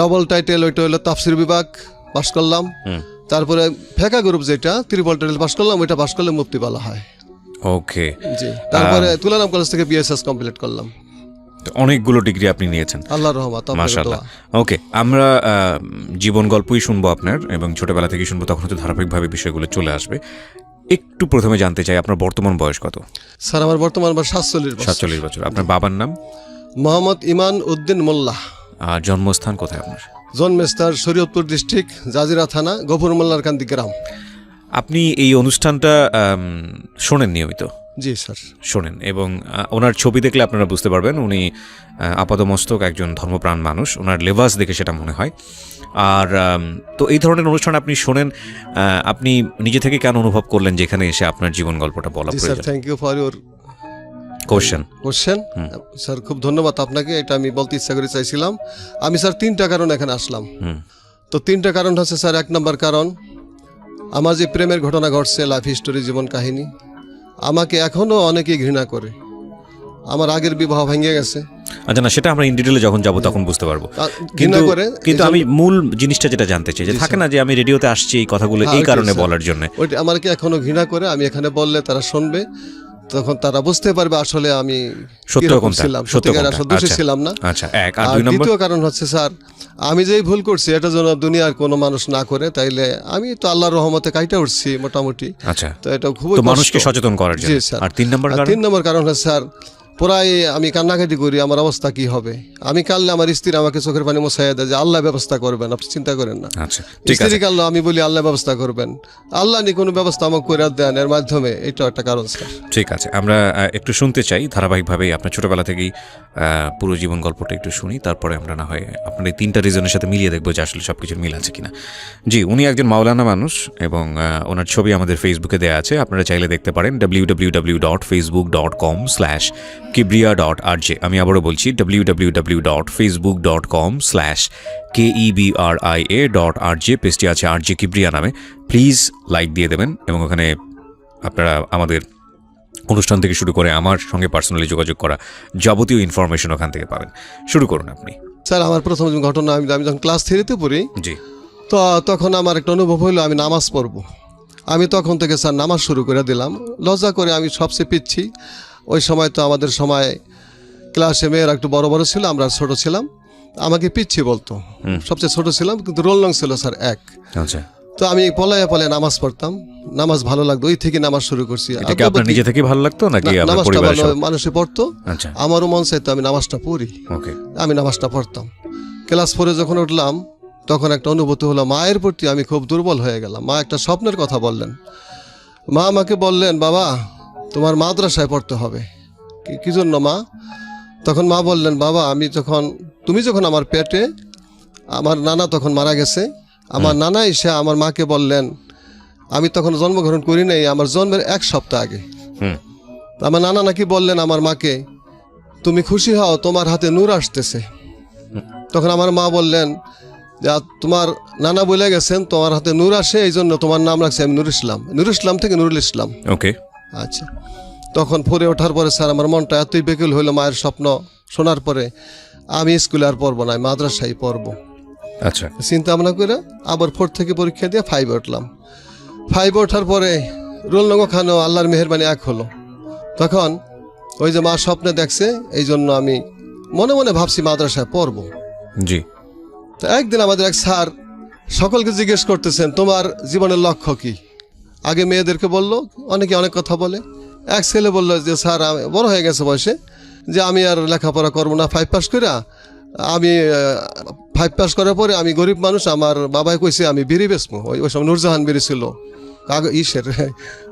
Double title ওইটা হলো তাফসির বিভাগ পাশ করলাম। তারপরে ফেকা গ্রুপ যেটা ট্রিপল টাইটেল পাশ করলাম, ওইটা পাশ করলে মুফতি বলা হয়। ওকে, জি। তারপরে তুলারাম কলেজ থেকে বিএসএস কমপ্লিট করলাম। অনেকগুলো ডিগ্রি আপনি নিয়েছেন, আল্লাহর রহমত, মাশাআল্লাহ। ওকে, আমরা জীবন গল্পই শুনবো আপনার, এবং ছোটবেলা থেকেই শুনবো, তখন তো ধারাবাহিকভাবে বিষয়গুলো চলে আসবে। একটু প্রথমে জানতে চাই আপনার বর্তমান বয়স কত? স্যার আমার বর্তমান বয়স 47 বছর। আপনার বাবার নাম? মোহাম্মদ ইমান উদ্দিন মোল্লা। আর জন্মস্থান কোথায় আপনার? জন্মস্থান শরীয়তপুর ডিস্ট্রিক্ট, জাজিরা থানা, গফুর মোল্লার কান্দি গ্রাম। আপনি এই অনুষ্ঠানটা শোনেন নিয়মিত? জি স্যার, শোনেন, এবং ওনার ছবি দেখলে আপনারা বুঝতে পারবেন উনি আপাতমস্তক একজন ধর্মপ্রাণ মানুষ, ওনার লেবাস দেখে সেটা মনে হয়। আর তো এই ধরনের অনুষ্ঠান আপনি শোনেন, আপনি নিজে থেকে কেন অনুভব করলেন যে এখানে এসে আপনার জীবন গল্পটা বলা প্রয়োজন? Thank you for your question. Sir খুব ধন্যবাদ আপনাকে, এটা আমি বলতে ইচ্ছা করে চাইছিলাম। আমি স্যার 3টা কারণ এখানে আসলাম। তো 3টা কারণ হচ্ছে স্যার, 1 নম্বর কারণ আমার যে প্রেমের ঘটনা ঘটছে, লাইফ হিস্টোরি, জীবন কাহিনী, আমাকে এখনো অনেকেই ঘৃণা করে। আমার আগের বিবাহ ভেঙে গেছে। আচ্ছা, না সেটা আমরা ইন ডিটেলে যখন যাবো তখন বুঝতে পারবো। কিন্তু আমি মূল জিনিসটা যেটা জানতে চাই, যে থাকে না যে আমি রেডিওতে আসছি এই কথাগুলো এই কারণে বলার জন্য, ওইটা আমাকে এখনো ঘৃণা করে। আমি এখানে বললে তারা শুনবে, তখন তারা বুঝতে পারবে আসলে আমি দোষী ছিলাম না। আচ্ছা, এক। আর দ্বিতীয় কারণ হচ্ছে স্যার, আমি যেই ভুল করছি এটা যেন দুনিয়ার কোনো মানুষ না করে, তাইলে আমি তো আল্লাহর রহমতে কাইটা উঠছি মোটামুটি। আচ্ছা, তো এটা খুব মানুষকে সচেতন করার জন্য। আর 3 নম্বর কারণ হচ্ছে স্যার, প্রায় আমি কান্নাকাটি করি, আমার অবস্থা কি হবে। আমি কাললে আমার স্ত্রী আমাকে চোখের পানি মোছাইয়া দেয় যে আল্লাহ ব্যবস্থা করবেন, আপনি চিন্তা করেন না। স্ত্রী কাল্লো, আমি বলি আল্লাহ ব্যবস্থা করবেন, আল্লাহ নি কোনো ব্যবস্থা আমাকে করে দেন, এর মাধ্যমে এটা একটা কারণ স্যার। ঠিক আছে, আমরা একটু শুনতে চাই ধারাবাহিকভাবেই আপনার ছোটবেলা থেকেই পুরো জীবন গল্পটা একটু শুনি, তারপরে আমরা না হয় আপনার এই 3টা রিজনের সাথে মিলিয়ে দেখবো যে আসলে সবকিছুর মিল আছে কিনা। জি, উনি একজন মাওলানা মানুষ, এবং ওনার ছবি আমাদের ফেসবুকে দেওয়া আছে, আপনারা চাইলে দেখতে পারেন www.facebook.com/kibria.rj। আমি আবারও বলছি www.facebook.com/KEBRIA.RJ, পেজটি আছে RJ কিবরিয়া নামে। প্লিজ লাইক দিয়ে দেবেন, এবং ওখানে আপনারা আমাদের অনুষ্ঠান থেকে শুরু করে আমার সঙ্গে পার্সোনালি যোগাযোগ করা যাবতীয় ইনফরমেশন ওখান থেকে পাবেন। শুরু করুন আপনি। স্যার আমার প্রথম ঘটনা, আমি যখন ক্লাস 3-তে পড়ি, জি, তো তখন আমার একটা অনুভব হইলো আমি নামাজ পড়ব। আমি তখন থেকে স্যার নামাজ শুরু করে দিলাম। লজ্জা করে আমি সবচেয়ে পিচ্ছি। ওই সময় তো আমাদের সময় ক্লাসে মেয়েরা একটু বড় বড় ছিল, আমরা ছোট ছিলাম, আমাকে পিচ্ছি বলতো। সবচেয়ে ছোট ছিলাম, কিন্তু রোল নং ছিল স্যার 1। আচ্ছা, তো আমি পলায় পলায় নামাজ পড়তাম, নামাজ ভালো লাগতো, ওই থেকে নামাজ শুরু করছি। আপনার নিজে থেকে ভালো লাগতো নাকি নামাজটা ভালো মানুষে পড়তো? আচ্ছা, আমারও মন চাইতো আমি নামাজটা পড়ি। আমি নামাজটা পড়তাম। ক্লাস 4-এ যখন উঠলাম, তখন একটা অনুভূতি হলো মায়ের প্রতি আমি খুব দুর্বল হয়ে গেলাম। মা একটা স্বপ্নের কথা বললেন। মা আমাকে বললেন, বাবা তোমার মাদ্রাসায় পড়তে হবে। কি জন্য মা? তখন মা বললেন, বাবা তুমি যখন আমার পেটে, আমার নানা তখন মারা গেছে, আমার নানা এসে আমার মাকে বললেন, আমি তখন জন্মগ্রহণ করি নাই, আমার জন্মের 1 সপ্তাহ আগে। আমার নানা নাকি বললেন আমার মাকে, তুমি খুশি হও, তোমার হাতে নূর আসতেছে। তখন আমার মা বললেন, তোমার নানা বলে গেছেন তোমার হাতে নূর আসে, এই জন্য তোমার নাম রাখছি আমি নুর ইসলাম। নুর ইসলাম থেকে নুরুল ইসলাম। ওকে, আচ্ছা। তখন পড়ে ওঠার পরে স্যার আমার মনটা এতই বেকুল হইলো মায়ের স্বপ্ন শোনার পরে, আমি স্কুলে আর পড়বো না, মাদ্রাসায় পড়বো। আচ্ছা, চিন্তা ভাবনা করে আবার 4 থেকে পরীক্ষা দিয়ে 5-এ উঠলাম। 5-এ ওঠার পরে রোল নং খানো আল্লাহর মেহেরবানি 1 হলো। তখন ওই যে মা স্বপ্নে দেখছে, এই জন্য আমি মনে মনে ভাবছি মাদ্রাসায় পড়বো। জি। তো একদিন আমাদের এক স্যার সকলকে জিজ্ঞেস করতেছেন, তোমার জীবনের লক্ষ্য কি? আগে মেয়েদেরকে বললো, অনেকে অনেক কথা বলে। এক ছেলে বললো যে স্যার আমি বড় হয়ে গেছে বয়সে, যে আমি আর লেখাপড়া করবো না, 5 পাস করে আমি 5 পাস করার পরে আমি গরিব মানুষ, আমার বাবাই কইছে আমি বিড়ি বেচবো। ওই সময় নূরজাহান বিড়ি ছিল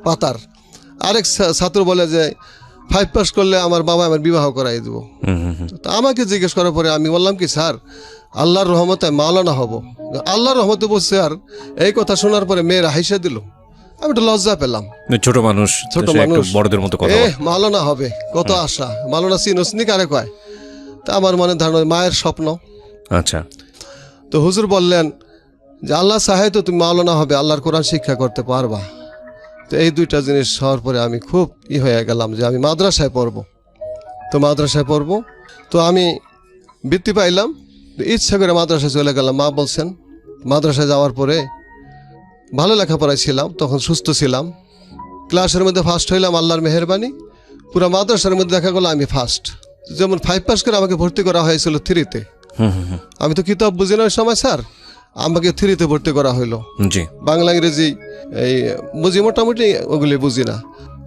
পাতার। আরেক ছাত্র বলে যে 5 পাস করলে আমার বাবা আমার বিবাহ করাই দেবো। তো আমাকে জিজ্ঞেস করার পরে আমি বললাম কি, স্যার আল্লাহর রহমতে মাওলানা হব। আল্লাহর রহমতে বলছে। আর এই কথা শোনার পরে মেয়েরা হাসে দিল। আমি একটু লজ্জা পেলাম, ছোট মানুষ বড়দের মতো কথা, মাওলানা হবে, কত আশা। মাওলানা চিনি কারে কয়? তা আমার মনে ধারণা মায়ের স্বপ্ন। আচ্ছা। তো হুজুর বললেন যে আল্লাহ চাহে তো তুমি মাওলানা হবে, আল্লাহর কোরআন শিক্ষা করতে পারবা। তো এই 2টা জিনিস হওয়ার পরে আমি খুব হয়ে গেলাম যে আমি মাদ্রাসায় পড়বো। তো মাদ্রাসায় পড়বো, তো আমি বৃত্তি পাইলাম ইচ্ছা করে মাদ্রাসায় চলে গেলাম, মা বলছেন। মাদ্রাসায় যাওয়ার পরে ভালো লেখাপড়ায় ছিলাম, তখন সুস্থ ছিলাম, ক্লাসের মধ্যে ফার্স্ট হইলাম আল্লাহর মেহেরবানি। পুরো মাদ্রাসার মধ্যে দেখা গেলো আমি ফার্স্ট। যেমন 5 পাস করে আমাকে ভর্তি করা হয়েছিল 3-তে। আমি তো কিতাব বুঝি না ওই সময় স্যার, আমাকে 3-তে ভর্তি করা হইলো। জি, বাংলা ইংরেজি এই বুঝি, মোটামুটি ওগুলি বুঝি না।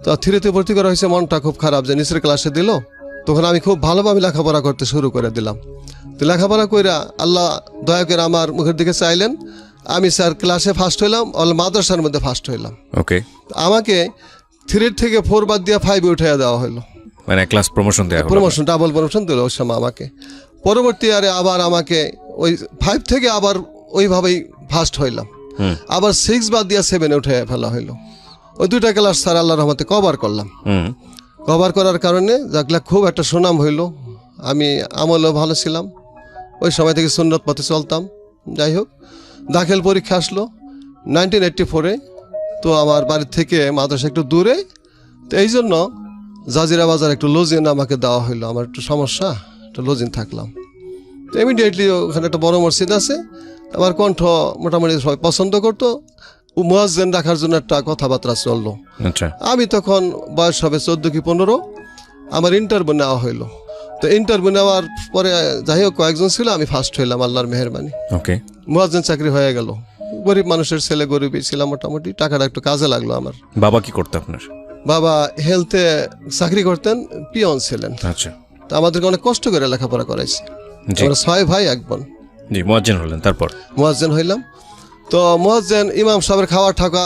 তো 3-তে ভর্তি করা হয়েছে, মনটা খুব খারাপ যে নিচের ক্লাসে দিল। তখন আমি খুব ভালোভাবে লেখাপড়া করতে শুরু করে দিলাম। তো লেখাপড়া কইরা আল্লাহ দয়া করে আমার মুখের দিকে চাইলেন, আমি স্যার ক্লাসে ফার্স্ট হইলাম, মাদ্রাসার মধ্যে ফার্স্ট হইলাম। ওকে, আমাকে 3 থেকে 4 বাদ দিয়ে 5-এ উঠাইয়া দেওয়া হলো, মানে ক্লাস প্রমোশন দেওয়া হলো। প্রমোশন, ডাবল প্রমোশন দিল ওই সময় আমাকে। পরবর্তী আরে আবার আমাকে ওই 5 থেকে আবার ওইভাবেই ফার্স্ট হইলাম। আবার 6 বাদ দিয়ে 7-এ উঠে ফেলা হইলো। ওই 2টা ক্লাস স্যার আল্লাহর রহমতে কভার করলাম। কভার করার কারণে যাকলা খুব একটা সুনাম হইল। আমি আমলও ভালো ছিলাম, ওই সময় থেকে সুন্নত পথে চলতাম। যাই হোক, দাখিল পরীক্ষা আসলো 1984-এ। তো আমার বাড়ির থেকে মাদ্রাসা একটু দূরে, তো এই জন্য জাজিরা বাজার একটু লজিন আমাকে দেওয়া হইলো। আমার একটু সমস্যা, একটু লজিন থাকলাম। তো ইমিডিয়েটলি ওখানে একটা বড় মসজিদ আছে, আমার কণ্ঠ মোটামুটি সবাই পছন্দ করতো। মুয়াজ্জিন রাখার জন্য একটা কথাবার্তা চললো। আচ্ছা, আমি তখন বয়স হবে 14 কি 15, আমার ইন্টারভিউ নেওয়া হইলো। তো ইন্টারভিউ নেওয়ার পরে যাই হোক কয়েকজন ছিল, আমি ফার্স্ট হইলাম আল্লাহর মেহেরবানি। ওকে, মুয়াজ্জিন চাকরি হয়ে গেল। গরিব মানুষের ছেলে, গরিবই ছিলাম মোটামুটি, টাকাটা একটু কাজে লাগলো আমার। বাবা কি করতে আপনার? বাবা হেলথে চাকরি করতেন, পিয়ন ছিলেন। আচ্ছা, তো আমাদেরকে অনেক কষ্ট করে লেখাপড়া করাইছে। জি। আমরা 6 ভাই 1 বোন। জি, মুয়াজ্জিন হলেন, তারপর? মুয়াজ্জিন হইলাম। তো মুয়াজ্জিন, ইমাম সাহেবের খাওয়া ঠাকা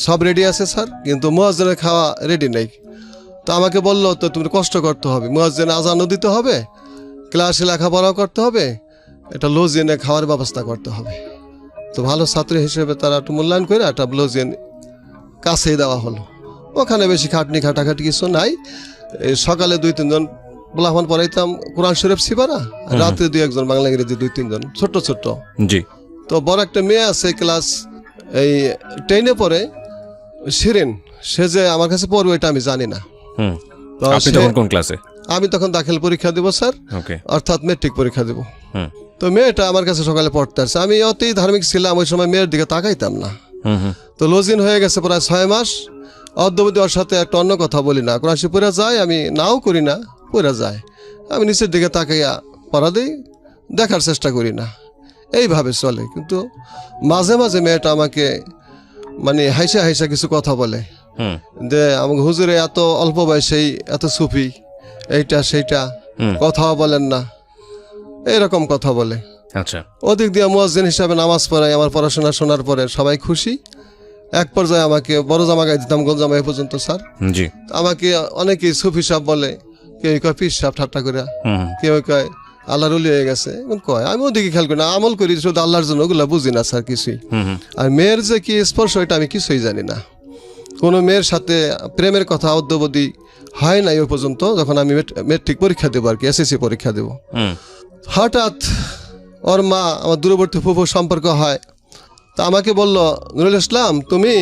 সব রেডি আছে স্যার, কিন্তু মুয়াজ্জিনের খাওয়া রেডি নেই। তো আমাকে বললো, তো তুমি কষ্ট করতে হবে, মুয়াজ্জিন আজানও দিতে হবে, ক্লাসে লেখাপড়াও করতে হবে, এটা লজিনে খাওয়ার ব্যবস্থা করতে হবে। তো ভালো ছাত্র হিসেবে তারা একটু মূল্যায়ন করে একটা লজিন কাছেই দেওয়া হলো। ওখানে বেশি খাটনি খাটাখাটি কিছু নাই। এই সকালে 2-3 জন ব্লাহমান পড়াইতাম কোরআন শরীফ সিপারা, রাতে 2-1 জন বাংলা ইংরেজি 2-3 জন ছোট্ট ছোট্ট। জি। তো বড় একটা মেয়ে আছে ক্লাস এই 10-এ পড়ে, শিরিন, সে যে আমার কাছে পড়বে এটা আমি জানি না। তো আপনি তখন কোন ক্লাসে? আমি তখন দাখিল পরীক্ষা দেবো স্যার, ওকে, অর্থাৎ মেট্রিক পরীক্ষা দেবো। তো মেয়েটা আমার কাছে সকালে পড়তে আসছে। আমি অতই ধার্মিক ছিলাম, ওই সময় মেয়ের দিকে তাকাইতাম না। তো লজিন হয়ে গেছে প্রায় 6 মাস। অদ্যবধি ওর সাথে একটা অন্য কথা বলি না, কোরআন শরীফ পড়া যায়, আমি নাও করি না, পড়া যায়, আমি নিচের দিকে তাকাইয়া পড়া দিই, দেখার চেষ্টা করি না, এইভাবে চলে। কিন্তু মাঝে মাঝে মেয়েটা আমাকে মানে হাইসা হাইসা কিছু কথা বলে যে আমাকে হুজুরে এত অল্প বয়সেই এত সুফি, এইটা সেইটা, কথাও বলেন না, এইরকম কথা বলে। আচ্ছা, ওদিক দিয়ে মুয়াজ্জিন হিসাবে নামাজ পড়াই, আমার পড়াশোনা শোনার পরে সবাই খুশি। এক পর্যায়ে আমাকে বড় জামা গায়ে দিতাম, গোল জামা এ পর্যন্ত স্যার। জি। আমাকে অনেকেই সুফি সাহেব বলে, কেউ কয় পীর সাহেব ঠাট্টা করে, কেউ কয় আল্লাহর ওলি হয়ে গেছে, কয়। আমি ওদিকে খেয়াল করি না, আমল করি শুধু আল্লাহর জন্য, ওগুলা বুঝি না স্যার কিছুই। আর মেয়ের যে কি স্পর্শ, এটা আমি কিছুই জানি না। কোনো মেয়ের সাথে প্রেমের কথা অদ্যবধি হয় নাই ওই পর্যন্ত, যখন আমি মেট্রিক পরীক্ষা দেবো আর কি, এসএসসি পরীক্ষা দেবো। হঠাৎ ওর মা, আমার দূরবর্তী ফুফুর সম্পর্ক হয়। তা আমাকে বলল, নুরুল ইসলাম, তুমি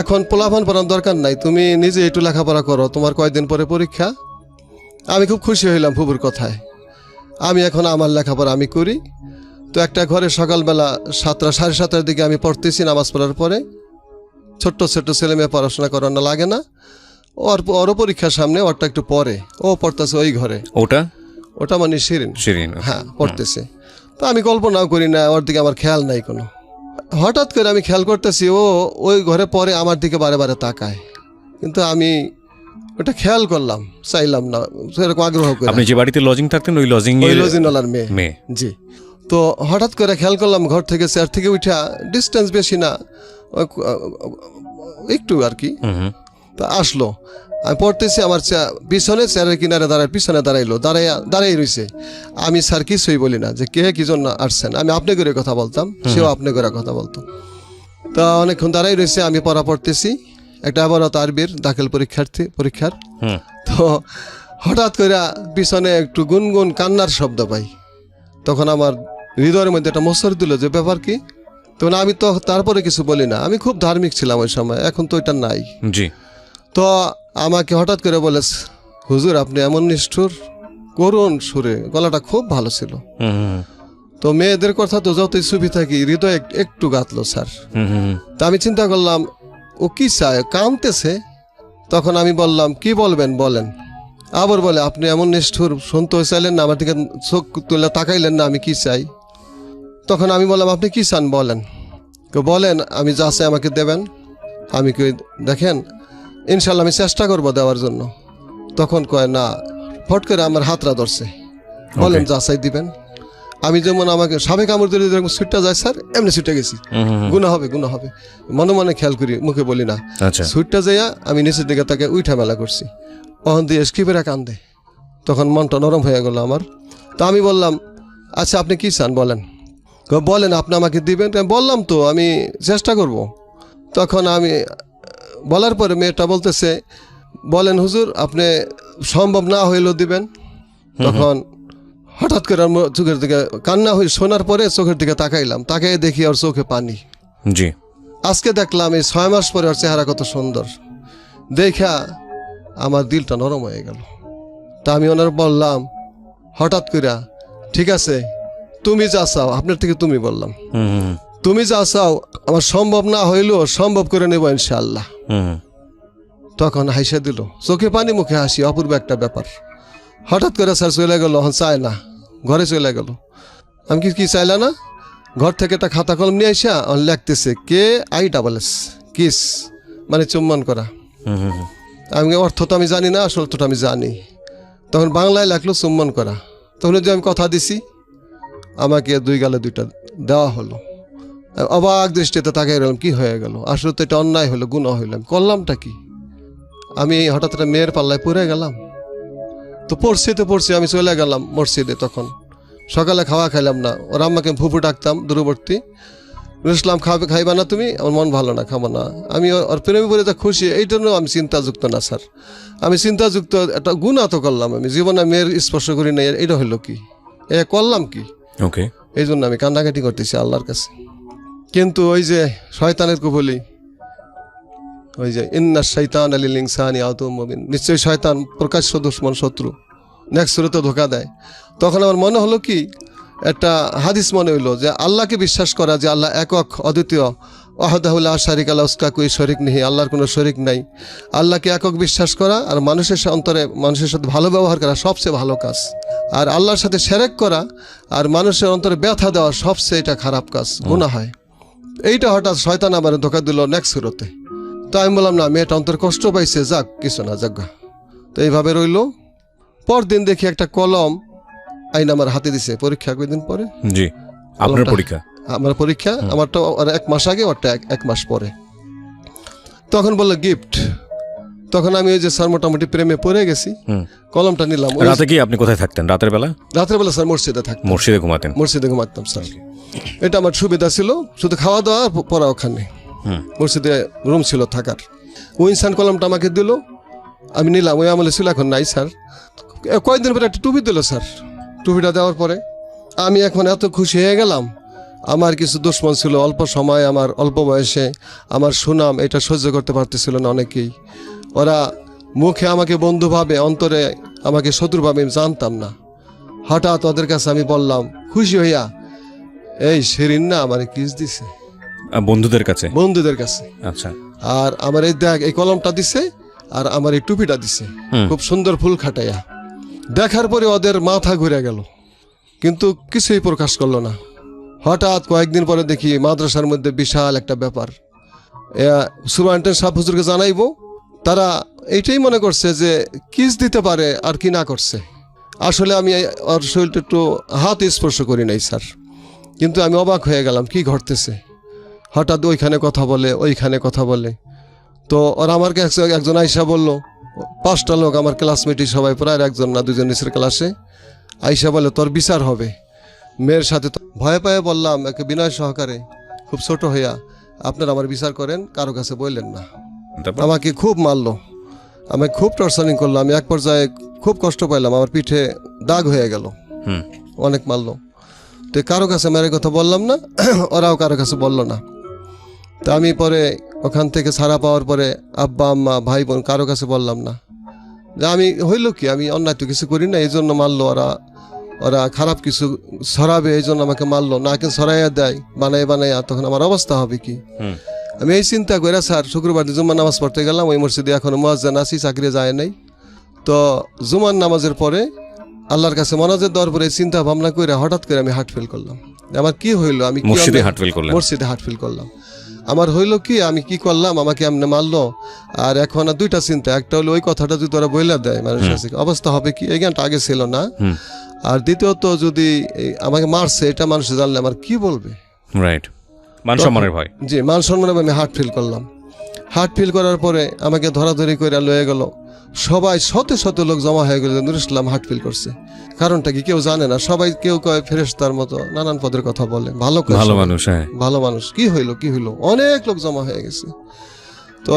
এখন পোলাপান পড়ার দরকার নাই, তুমি নিজে একটু লেখাপড়া করো, তোমার কয়েকদিন পরে পরীক্ষা। আমি খুব খুশি হইলাম ফুফুর কথায়। আমি এখন আমার লেখাপড়া আমি করি। তো একটা ঘরে সকালবেলা 7টা 7:30টার দিকে আমি পড়তেছি নামাজ পড়ার পরে। ছোট্ট ছোট্ট ছেলে মেয়ে পড়াশোনা করানো লাগে না, ওরও পরীক্ষার সামনে, ওরটা একটু পরে, ও পড়তেছে ওই ঘরে। ওটা মানে শিরিন, হ্যাঁ, পড়তেছে। তো আমি কল্পনাও করি না, ওর দিকে আমার খেয়াল নাই কোনো। হঠাৎ করে আমি খেয়াল করতেছি ও ওই ঘরে পরে আমার দিকে বারে বারে তাকায়, কিন্তু আমি ওটা খেয়াল করলাম, চাইলাম না সেরকম আগ্রহ করে। আপনি যে বাড়িতে লজিং থাকতেন ওই লজিংওয়ালার মেয়ে। জি। তো হঠাৎ করে খেয়াল করলাম, ঘর থেকে চেয়ার থেকে উঠা, ডিস্টেন্স বেশি না, একটু আর কি, তো আসলো। আমি পড়তেছি, আমার পিছনে চেয়ারের কিনারে দাঁড়ায়, পিছনে দাঁড়াই রয়েছে। আমি স্যার কিছুই বলি না যে কে কি জন্য আসছেন, আমি আপনি করে কথা বলতাম, সেও আপনি করে কথা বলতো। তা অনেকক্ষণ দাঁড়াই রয়েছে, আমি পড়া পড়তেছি, একটা আবারত আরবির দাখিল পরীক্ষার। তো হঠাৎ করে পিছনে একটু গুনগুন কান্নার শব্দ পাই। তখন আমার হৃদয়ের মধ্যে একটা মসর দিল যে ব্যাপার কি। তখন আমি তো তারপরে কিছু বলি না, আমি খুব ধার্মিক ছিলাম ওই সময়, এখন তো এটা নাই। জি। তো আমাকে হঠাৎ করে বলে, হুজুর আপনি এমন নিষ্ঠুর, করুণ সুরে, গলাটা খুব ভালো ছিল। তো মেয়েদের কথা তো যতই চুপি থাকি হৃদয় একটু গাঁথলো স্যার। তা আমি চিন্তা করলাম ও কি চায়, কাঁদতেছে। তখন আমি বললাম কি বলবেন বলেন। আবার বলে আপনি এমন নিষ্ঠুর, শুনতে চাইলেন না, আমার দিকে চোখ তুলে তাকাইলেন না, আমি কি চাই। তখন আমি বললাম আপনি কি চান বলেন। বলেন আমি যা চাই আমাকে দেবেন। আমি কি দেখেন ইনশাল্লাহ আমি চেষ্টা করবো দেওয়ার জন্য। তখন কয় না, ফট করে আমার হাতটা ধরছে, বলেন যা চাই দিবেন। আমি যেমন আমাকে সাবেক কামড় দিলে যেরকম ছুটটা যায় স্যার, এমনি ছুটে গেছি। গুণা হবে গুণা হবে, মনে মনে খেয়াল করি, মুখে বলি না। ছুটটা যাইয়া আমি নিচের দিকে তাকে উঠা মেলা করছি। অহন দিয়ে স্কিপেরা কান্দে। তখন মনটা নরম হয়ে গেল আমার। তা আমি বললাম আচ্ছা আপনি কি চান বলেন। বলেন আপনি আমাকে দিবেন। বললাম তো আমি চেষ্টা করব। তখন আমি বলার পরে মেয়েটা বলতেছে বলেন হুজুর আপনি সম্ভব না হইলেও দিবেন। তখন হঠাৎ করে আমার চোখের দিকে কান্না হয়ে শোনার পরে চোখের দিকে তাকাইলাম, তাকাই দেখি ওর চোখে পানি। জি, আজকে দেখলাম এই 6 মাস পরে ওর চেহারা কত সুন্দর, দেখা আমার দিলটা নরম হয়ে গেল। তা আমি ওনার বললাম হঠাৎ করে ঠিক আছে তুমি যা চাও, আপনার থেকে তুমি বললাম, তুমি যা চাও আমার সম্ভব না হইলেও সম্ভব করে নেব ইনশাআল্লাহ। তখন হাসে দিল, চোখে পানি মুখে হাসি, অপূর্ব একটা ব্যাপার। হঠাৎ করে স্যার চলে গেল, চায় না, ঘরে চলে গেল। আমি কি চাইলা না, ঘর থেকে একটা খাতা কলম নিয়ে আসা লিখতেছে KISS, কিস মানে চুম্বন করা। আমি অর্থ তো আমি জানি না, আসল অর্থটা আমি জানি। তখন বাংলায় লেখলো চুম্বন করা। তখন যে আমি কথা দিছি আমাকে 2 গালে 2টা দেওয়া হলো। অবাক দৃষ্টিতে তাকে রইলাম, কি হয়ে গেল, আসলে তো এটা অন্যায় হলো, গুনাহ হইলাম, করলামটা কি। আমি হঠাৎ একটা মেয়ের পাল্লায় পড়ে গেলাম। তো পড়ছি আমি চলে গেলাম মসজিদে। তখন সকালে খাওয়া খাইলাম না, ওরা আমাকে ফুফু ডাকতাম দূরবর্তী, ইসলাম খাইবা না তুমি, আমার মন ভালো না, খাবো না। আমি ওর প্রেমে পড়ে তা খুশি, এই জন্য আমি চিন্তাযুক্ত না স্যার। আমি চিন্তাযুক্ত একটা গুনাহ তো করলাম, আমি জীবনে মেয়ের স্পর্শ করি না, এটা হইলো কি, করলাম কি। ওকে, এই জন্য আমি কান্নাকাটি করতেছি আল্লাহর কাছে। কিন্তু ওই যে শয়তানের কুফলি, ওই যে ইন্না শাইতান লিল ইনসানি আদুউম মুবিন, নিশ্চয়ই শয়তান প্রকাশ্য দুশমন, শত্রু, নেক্সট সুরতে ধোকা দেয়। তখন আমার মনে হলো কি, একটা হাদিস মনে হইলো যে আল্লাহকে বিশ্বাস করা, যে আল্লাহ একক অদ্বিতীয়, ওয়াহদাহু লা শারিকা লাহু কুই শরিক নেহি, আল্লাহর কোনো শরিক নাই। আল্লাহকে একক বিশ্বাস করা আর মানুষের অন্তরে মানুষের সাথে ভালো ব্যবহার করা সবচেয়ে ভালো কাজ। আর আল্লাহর সাথে শিরক করা আর মানুষের অন্তরে ব্যথা দেওয়া সবচেয়ে এটা খারাপ কাজ, গুনাহ হয়। এইটা হঠাৎ শয়তান আবার ধোকা দিল নেক্সট সুরতে। তো আমি বললাম না, মেয়েটা অন্তর কষ্ট পাইছে, যাক কিছু না, যাক। তো এইভাবে রইল। পরদিন দেখি একটা কলম আইন আমার হাতে দিছে, পরীক্ষা কয়েকদিন পরে। জি, আপনার পরীক্ষা? আমার পরীক্ষা, আমারটা 1 মাস আগে, ওরটা 1 মাস পরে। তখন বললো গিফট। তখন আমি ওই যে স্যার মোটামুটি প্রেমে পড়ে গেছি, কলমটা নিলাম। রাতে কি আপনি কোথায় থাকতেন রাতের বেলা? রাতের বেলা স্যার মসজিদে থাকতাম। মসজিদে ঘুমাতেন? মসজিদে ঘুমাতাম স্যার। এটা আমার সুবিধা ছিল, শুধু খাওয়া দাওয়া পড়া ওখানে, মসজিদে রুম ছিল থাকার। ওই ইনসান কলমটা আমাকে দিল, আমি নিলাম। ওই আমলে ছিল, এখন নাই স্যার। কয়েকদিন পরে একটা টুপি দিল স্যার। টুপিটা দেওয়ার পরে আমি এখন এত খুশি হয়ে গেলাম। আমার কিছু দুশ্মন ছিল, অল্প সময়, আমার অল্প বয়সে আমার সুনাম এটা সহ্য করতে পারতেছিল না অনেকেই। ওরা মুখে আমাকে বন্ধু ভাবে, অন্তরে আমাকে শত্রু ভাবে, আমি জানতাম না। হঠাৎ ওদের কাছে আমি বললাম খুশি হইয়া, এই শিরিন না আমার কিস দিছে। বন্ধুদের কাছে? বন্ধুদের কাছে। আচ্ছা। আর আমার এই দেখ, এই কলমটা দিছে আর আমার এই টুপিটা দিছে, খুব সুন্দর ফুল খাটাইয়া। দেখার পরে ওদের মাথা ঘুরে গেল, কিন্তু কিছুই প্রকাশ করলো না। হঠাৎ কয়েকদিন পরে দেখি মাদ্রাসার মধ্যে বিশাল একটা ব্যাপার, সুপারিনটেন্ডেন্ট সাহেব হুজুরকে জানাইবো। তারা এইটাই মনে করছে যে কিস দিতে পারে আর কি না করছে। আসলে আমি ওর শরীরটা একটু হাত স্পর্শ করি নাই স্যার, কিন্তু আমি অবাক হয়ে গেলাম কি ঘটতেছে। হঠাৎ ওইখানে কথা বলে, ওইখানে কথা বলে। তো ওরা আমার কাছে একজন আইসা বলল, 5টা লোক আমার ক্লাসমেটই সবাই, প্রায় 1জন না 2জন নিচের ক্লাসে, আইসা বলে তোর বিচার হবে মেয়ের সাথে। ভয়ে পায়ে বললাম একে বিনয় সহকারে, খুব ছোট হইয়া, আপনারা আমার বিচার করেন, কারো কাছে বললেন না। আমাকে খুব মারলো, আমাকে খুব টর্চারিং করলো। আমি এক পর্যায়ে খুব কষ্ট পাইলাম, আমার পিঠে দাগ হয়ে গেল, অনেক মারলো। তো কারো কাছে মেরে কথা বললাম না, ওরাও কারো কাছে বললো না। তা আমি পরে ওখান থেকে ছাড়া পাওয়ার পরে আব্বা আম্মা ভাই বোন কারো কাছে বললাম না যে আমি হইল কি, আমি অন্যায় তো কিছু করি না, এই জন্য মারলো ওরা, ওরা খারাপ কিছু ছড়াবে এই জন্য আমাকে মারলো, না কিন্তু ছড়াইয়া দেয় বানাইয়া, তখন আমার অবস্থা হবে কি? আমি এই চিন্তা করে স্যার শুক্রবার জুম্মার নামাজ পড়তে গেলাম ওই মসজিদে, এখনো মুয়াজ্জিন আছি, চাকরি যায় নাই। তো জুমার নামাজের পরে আল্লাহর কাছে মনাজাত দেওয়ার পরে চিন্তা ভাবনা করে হঠাৎ করে আমি হার্ট ফেল করলাম। আমার কি হইলো? আমি মসজিদে হার্ট ফেল করলাম। আমার হইলো কি, আমি কি করলাম, আমাকে এমনি মারলো। আর এখন দুইটা চিন্তা, একটা হলো ওই কথাটা যদি ওরা বইলা দেয় মানুষের কাছে অবস্থা হবে কি, এই জ্ঞানটা আগে ছিল না। আর দ্বিতীয়ত যদি আমাকে মারছে এটা মানুষ জানলে আমার কি বলবে? রাইট, মান সম্মানের ভয়। জি, মান সম্মানের ভয়। আমি হার্ট ফিল করলাম। হার্ট ফিল করার পরে আমাকে ধরাধরি করে লয়ে গেল, সবাই শত শত লোক জমা হয়ে গেল, নূর ইসলাম হার্ট ফিল করছে। কারণটা কি কেউ জানে না, সবাই কেউ কয় ফেরেশতার মতো নানান পদের কথা বলে, ভালো মানুষ, হ্যাঁ ভালো মানুষ। কি হইলো, অনেক লোক জমা হয়ে গেছে। তো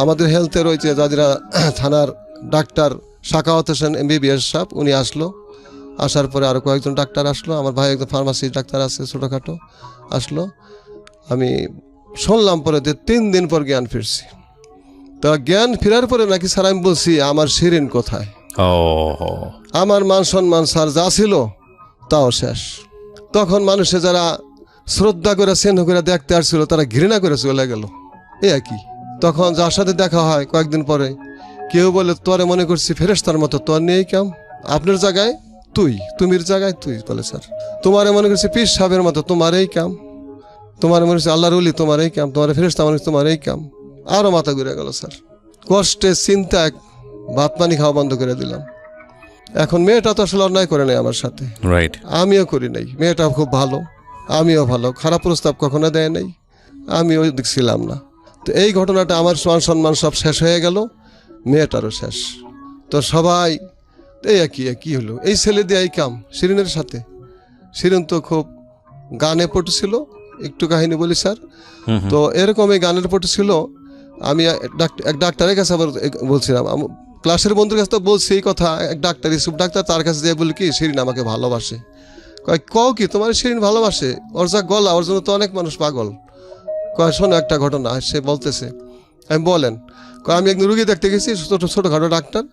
আমাদের হেলথের ওই যে যারা থানার ডাক্তার সাখাওয়াত হোসেন MBBS সাহেব, উনি আসলো। আসার পরে আরো কয়েকজন ডাক্তার আসলো, আমার ভাই একজন ফার্মাসি ডাক্তার আছে ছোটখাটো, আসলো। আমি শুনলাম পরে যে 3 দিন পর জ্ঞান ফিরছি। তো জ্ঞান ফেরার পরে নাকি স্যার আমি বলছি আমার শিরিন কোথায়? আমার মান সম্মান স্যার যা ছিল তাও শেষ। তখন মানুষে যারা শ্রদ্ধা করে স্নেহ করে দেখতে আসছিল তারা ঘৃণা করে চলে গেল, এ কি? তখন যার সাথে দেখা হয় কয়েকদিন পরে, কেউ বলে তোরে মনে করছি ফেরেশতার মতো, তোর নেই কাম, আপনার জায়গায় তুমির জায়গায় তুই, বলে স্যার তোমারে মনে করছি পীর সাহেবের মতো, তোমার এই কাম, তোমার মনে করছি আল্লাহর ওলি, তোমার এই কাম, তোমার ফেরেশতা মনে করছি তোমার এই কাম। আরো মাথা ঘুরে গেল স্যার, কষ্টে চিন্তায় ভাত পানি খাওয়া বন্ধ করে দিলাম। এখন মেয়েটা তো আসলে অন্যায় করে নাই আমার সাথে, রাইট, আমিও করি নাই। মেয়েটা খুব ভালো, আমিও ভালো, খারাপ প্রস্তাব কখনো দেয় নাই, আমিও দেখছিলাম না। তো এই ঘটনাটা আমার মান সম্মান সব শেষ হয়ে গেল, মেয়েটারও শেষ। তো সবাই কি হলো, এই ছেলে দিয়ে এই কাম শিরিনের সাথে। শিরিন তো খুব গানে পড়ছিল, একটু কাহিনী বলি স্যার। তো এরকম এই গানের পটু ছিল। আমি এক ডাক্তারের কাছে আবার বলছিলাম, ক্লাসের বন্ধুর কাছে তো বলছি এই কথা, এক ডাক্তার ইসুফ ডাক্তার, তার কাছে যেয়ে বলি কি শিরিন আমাকে ভালোবাসে। কও কি তোমার শিরিন ভালোবাসে? ওর যা গলা, ওর জন্য তো অনেক মানুষ পাগল। শোনো একটা ঘটনা, সে বলতেছে, আমি বলেন, আমি একদিন রুগী দেখতে গেছি, ছোটোখাটো ডাক্তার।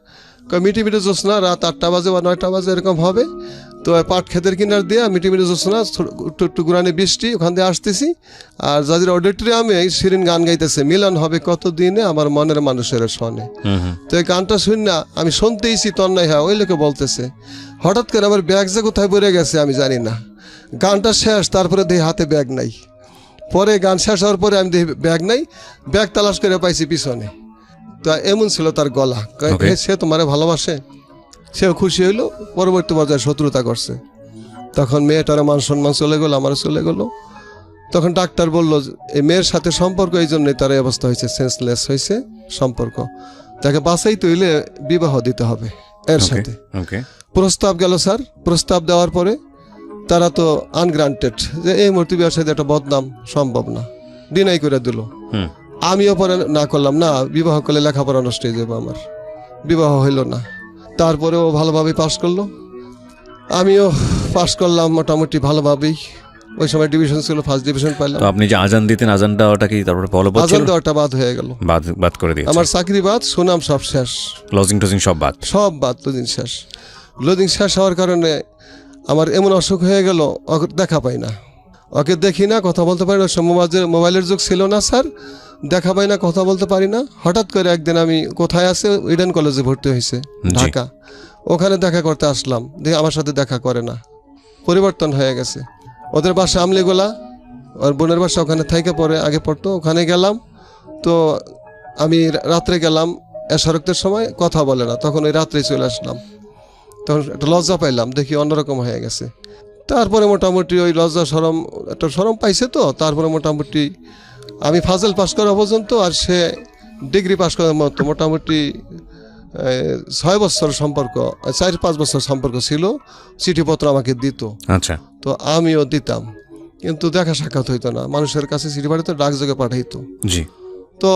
মিটি জ্যোৎস্না, রাত 8টা বাজে বা 9টা বাজে এরকম হবে। তো পাট ক্ষেতের কিনার দিয়ে মিটি জ্যোৎস্না, একটু গুরানি বৃষ্টি, ওখান দিয়ে আসতেছি। আর যাদের অডিটোরিয়ামে শিরিন গান গাইতেছে, মিলন হবে কত দিনে আমার মনের মানুষের সনে। তো এই গানটা শুনি না, আমি শুনতেইছি তন্নাই হয়, ওই লোকে বলতেছে। হঠাৎ করে আমার ব্যাগ যে কোথায় পড়ে গেছে আমি জানি না। গানটা শেষ, তারপরে দেখি হাতে ব্যাগ নাই। পরে গান শেষ হওয়ার পরে আমি দেখি ব্যাগ নাই, ব্যাগ তালাশ করে পাইছি পিছনে। তো এমন ছিল তার গলা। সে তোমারে ভালোবাসে, সেও খুশি হইলো। পরবর্তী পর্যায়ে শত্রুতা করছে। তখন মেয়েটার মান সম্মান চলে গেল, আমারও চলে গেল। তখন ডাক্তার বলল এই মেয়ের সাথে সম্পর্ক, এই জন্যই তার এই অবস্থা হয়েছে, সেন্সলেস হয়েছে সম্পর্ক। তাকে বাঁচাইতে হইলে বিবাহ দিতে হবে এর সাথে। প্রস্তাব গেল স্যার, প্রস্তাব দেওয়ার পরে তারা তো আনগ্রান্টেড, যে এই মুহূর্তে বিবাহের সাথে একটা বদনাম সম্ভব না, ডিনাই করে দিল। আমিও পরে না করলাম, না বিবাহ করলে লেখাপড়া নষ্ট হয়ে যাবে আমার, বিবাহ হইল না। তারপরে ও ভালোভাবে পাশ করলো, আমিও পাশ করলাম মোটামুটি ভালোভাবেই। ওই সময় ডিভিশন ছিল, ফার্স্ট ডিভিশন পাইলাম। আপনি যে আজান দিতেন, আজান দেওয়াটা কি তারপরে ফলোবাদ ছিল? আজান দেওয়াটা বাদ হয়ে গেল, বাদ করে দিয়েছে। আমার চাকরি বাদ, সুনাম সব শেষ, লজিং টজিং সব বাদ, লজিং শেষ। লজিং শেষ হওয়ার কারণে আমার এমন অসুখ হয়ে গেল, ওকে দেখা পাই না, ওকে দেখি না, কথা বলতে পারি না। মোবাইলের যুগ ছিল না স্যার, দেখা পাই না, কথা বলতে পারি না। হঠাৎ করে একদিন আমি কোথায় আছে, ইডেন কলেজে ভর্তি হয়েছে ঢাকা, ওখানে দেখা করতে আসলাম, দেখি আমার সাথে দেখা করে না, পরিবর্তন হয়ে গেছে। ওদের বাসা আমলিগোলা, ওর বোনের বাসা ওখানে থেকে পরে আগে পড়তো, ওখানে গেলাম। তো আমি রাত্রে গেলাম, এশারক্তের সময় কথা বলে না, তখন ওই রাত্রে চলে আসলাম। তখন একটা লজ্জা পাইলাম, দেখি অন্যরকম হয়ে গেছে। তারপরে মোটামুটি ওই লজ্জা সরম, একটা সরম পাইছে। তো তারপরে মোটামুটি আমি ফাজল পাস করা পর্যন্ত, আর সে ডিগ্রি পাস করার মতো মোটামুটি 6 বছর সম্পর্ক, 4-5 বছর সম্পর্ক ছিল। চিঠিপত্র আমাকে দিত, আচ্ছা, তো আমিও দিতাম, কিন্তু দেখা সাক্ষাৎ হইতো না। মানুষের কাছে চিঠি পাঠাইতো, ডাকযোগে পাঠাইতো। জি। তো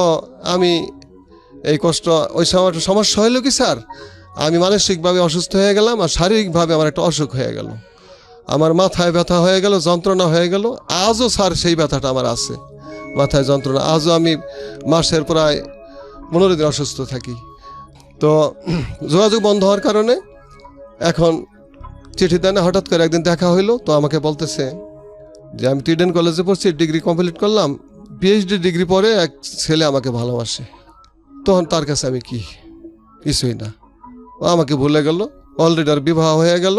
আমি এই কষ্ট, ওই সময় সমস্যা হইলো কি স্যার, আমি মানসিকভাবে অসুস্থ হয়ে গেলাম, আর শারীরিকভাবে আমার একটা অসুখ হয়ে গেল। আমার মাথায় ব্যথা হয়ে গেল, যন্ত্রণা হয়ে গেল। আজও স্যার সেই ব্যথাটা আমার আছে, মাথায় যন্ত্রণা। আজও আমি মাসের প্রায় 15 দিন অসুস্থ থাকি। তো যোগাযোগ বন্ধ হওয়ার কারণে এখন চিঠি দেয় না, হঠাৎ করে একদিন দেখা হইলো, তো আমাকে বলতেছে যে আমি তো ইডেন কলেজে পড়ছি, ডিগ্রি কমপ্লিট করলাম, পিএইচডি ডিগ্রি পরে এক ছেলে আমাকে ভালোবাসে। তখন তার কাছে আমি কি, কিছুই না। ও আমাকে ভুলে গেল, অলরেডি আর বিবাহ হয়ে গেল,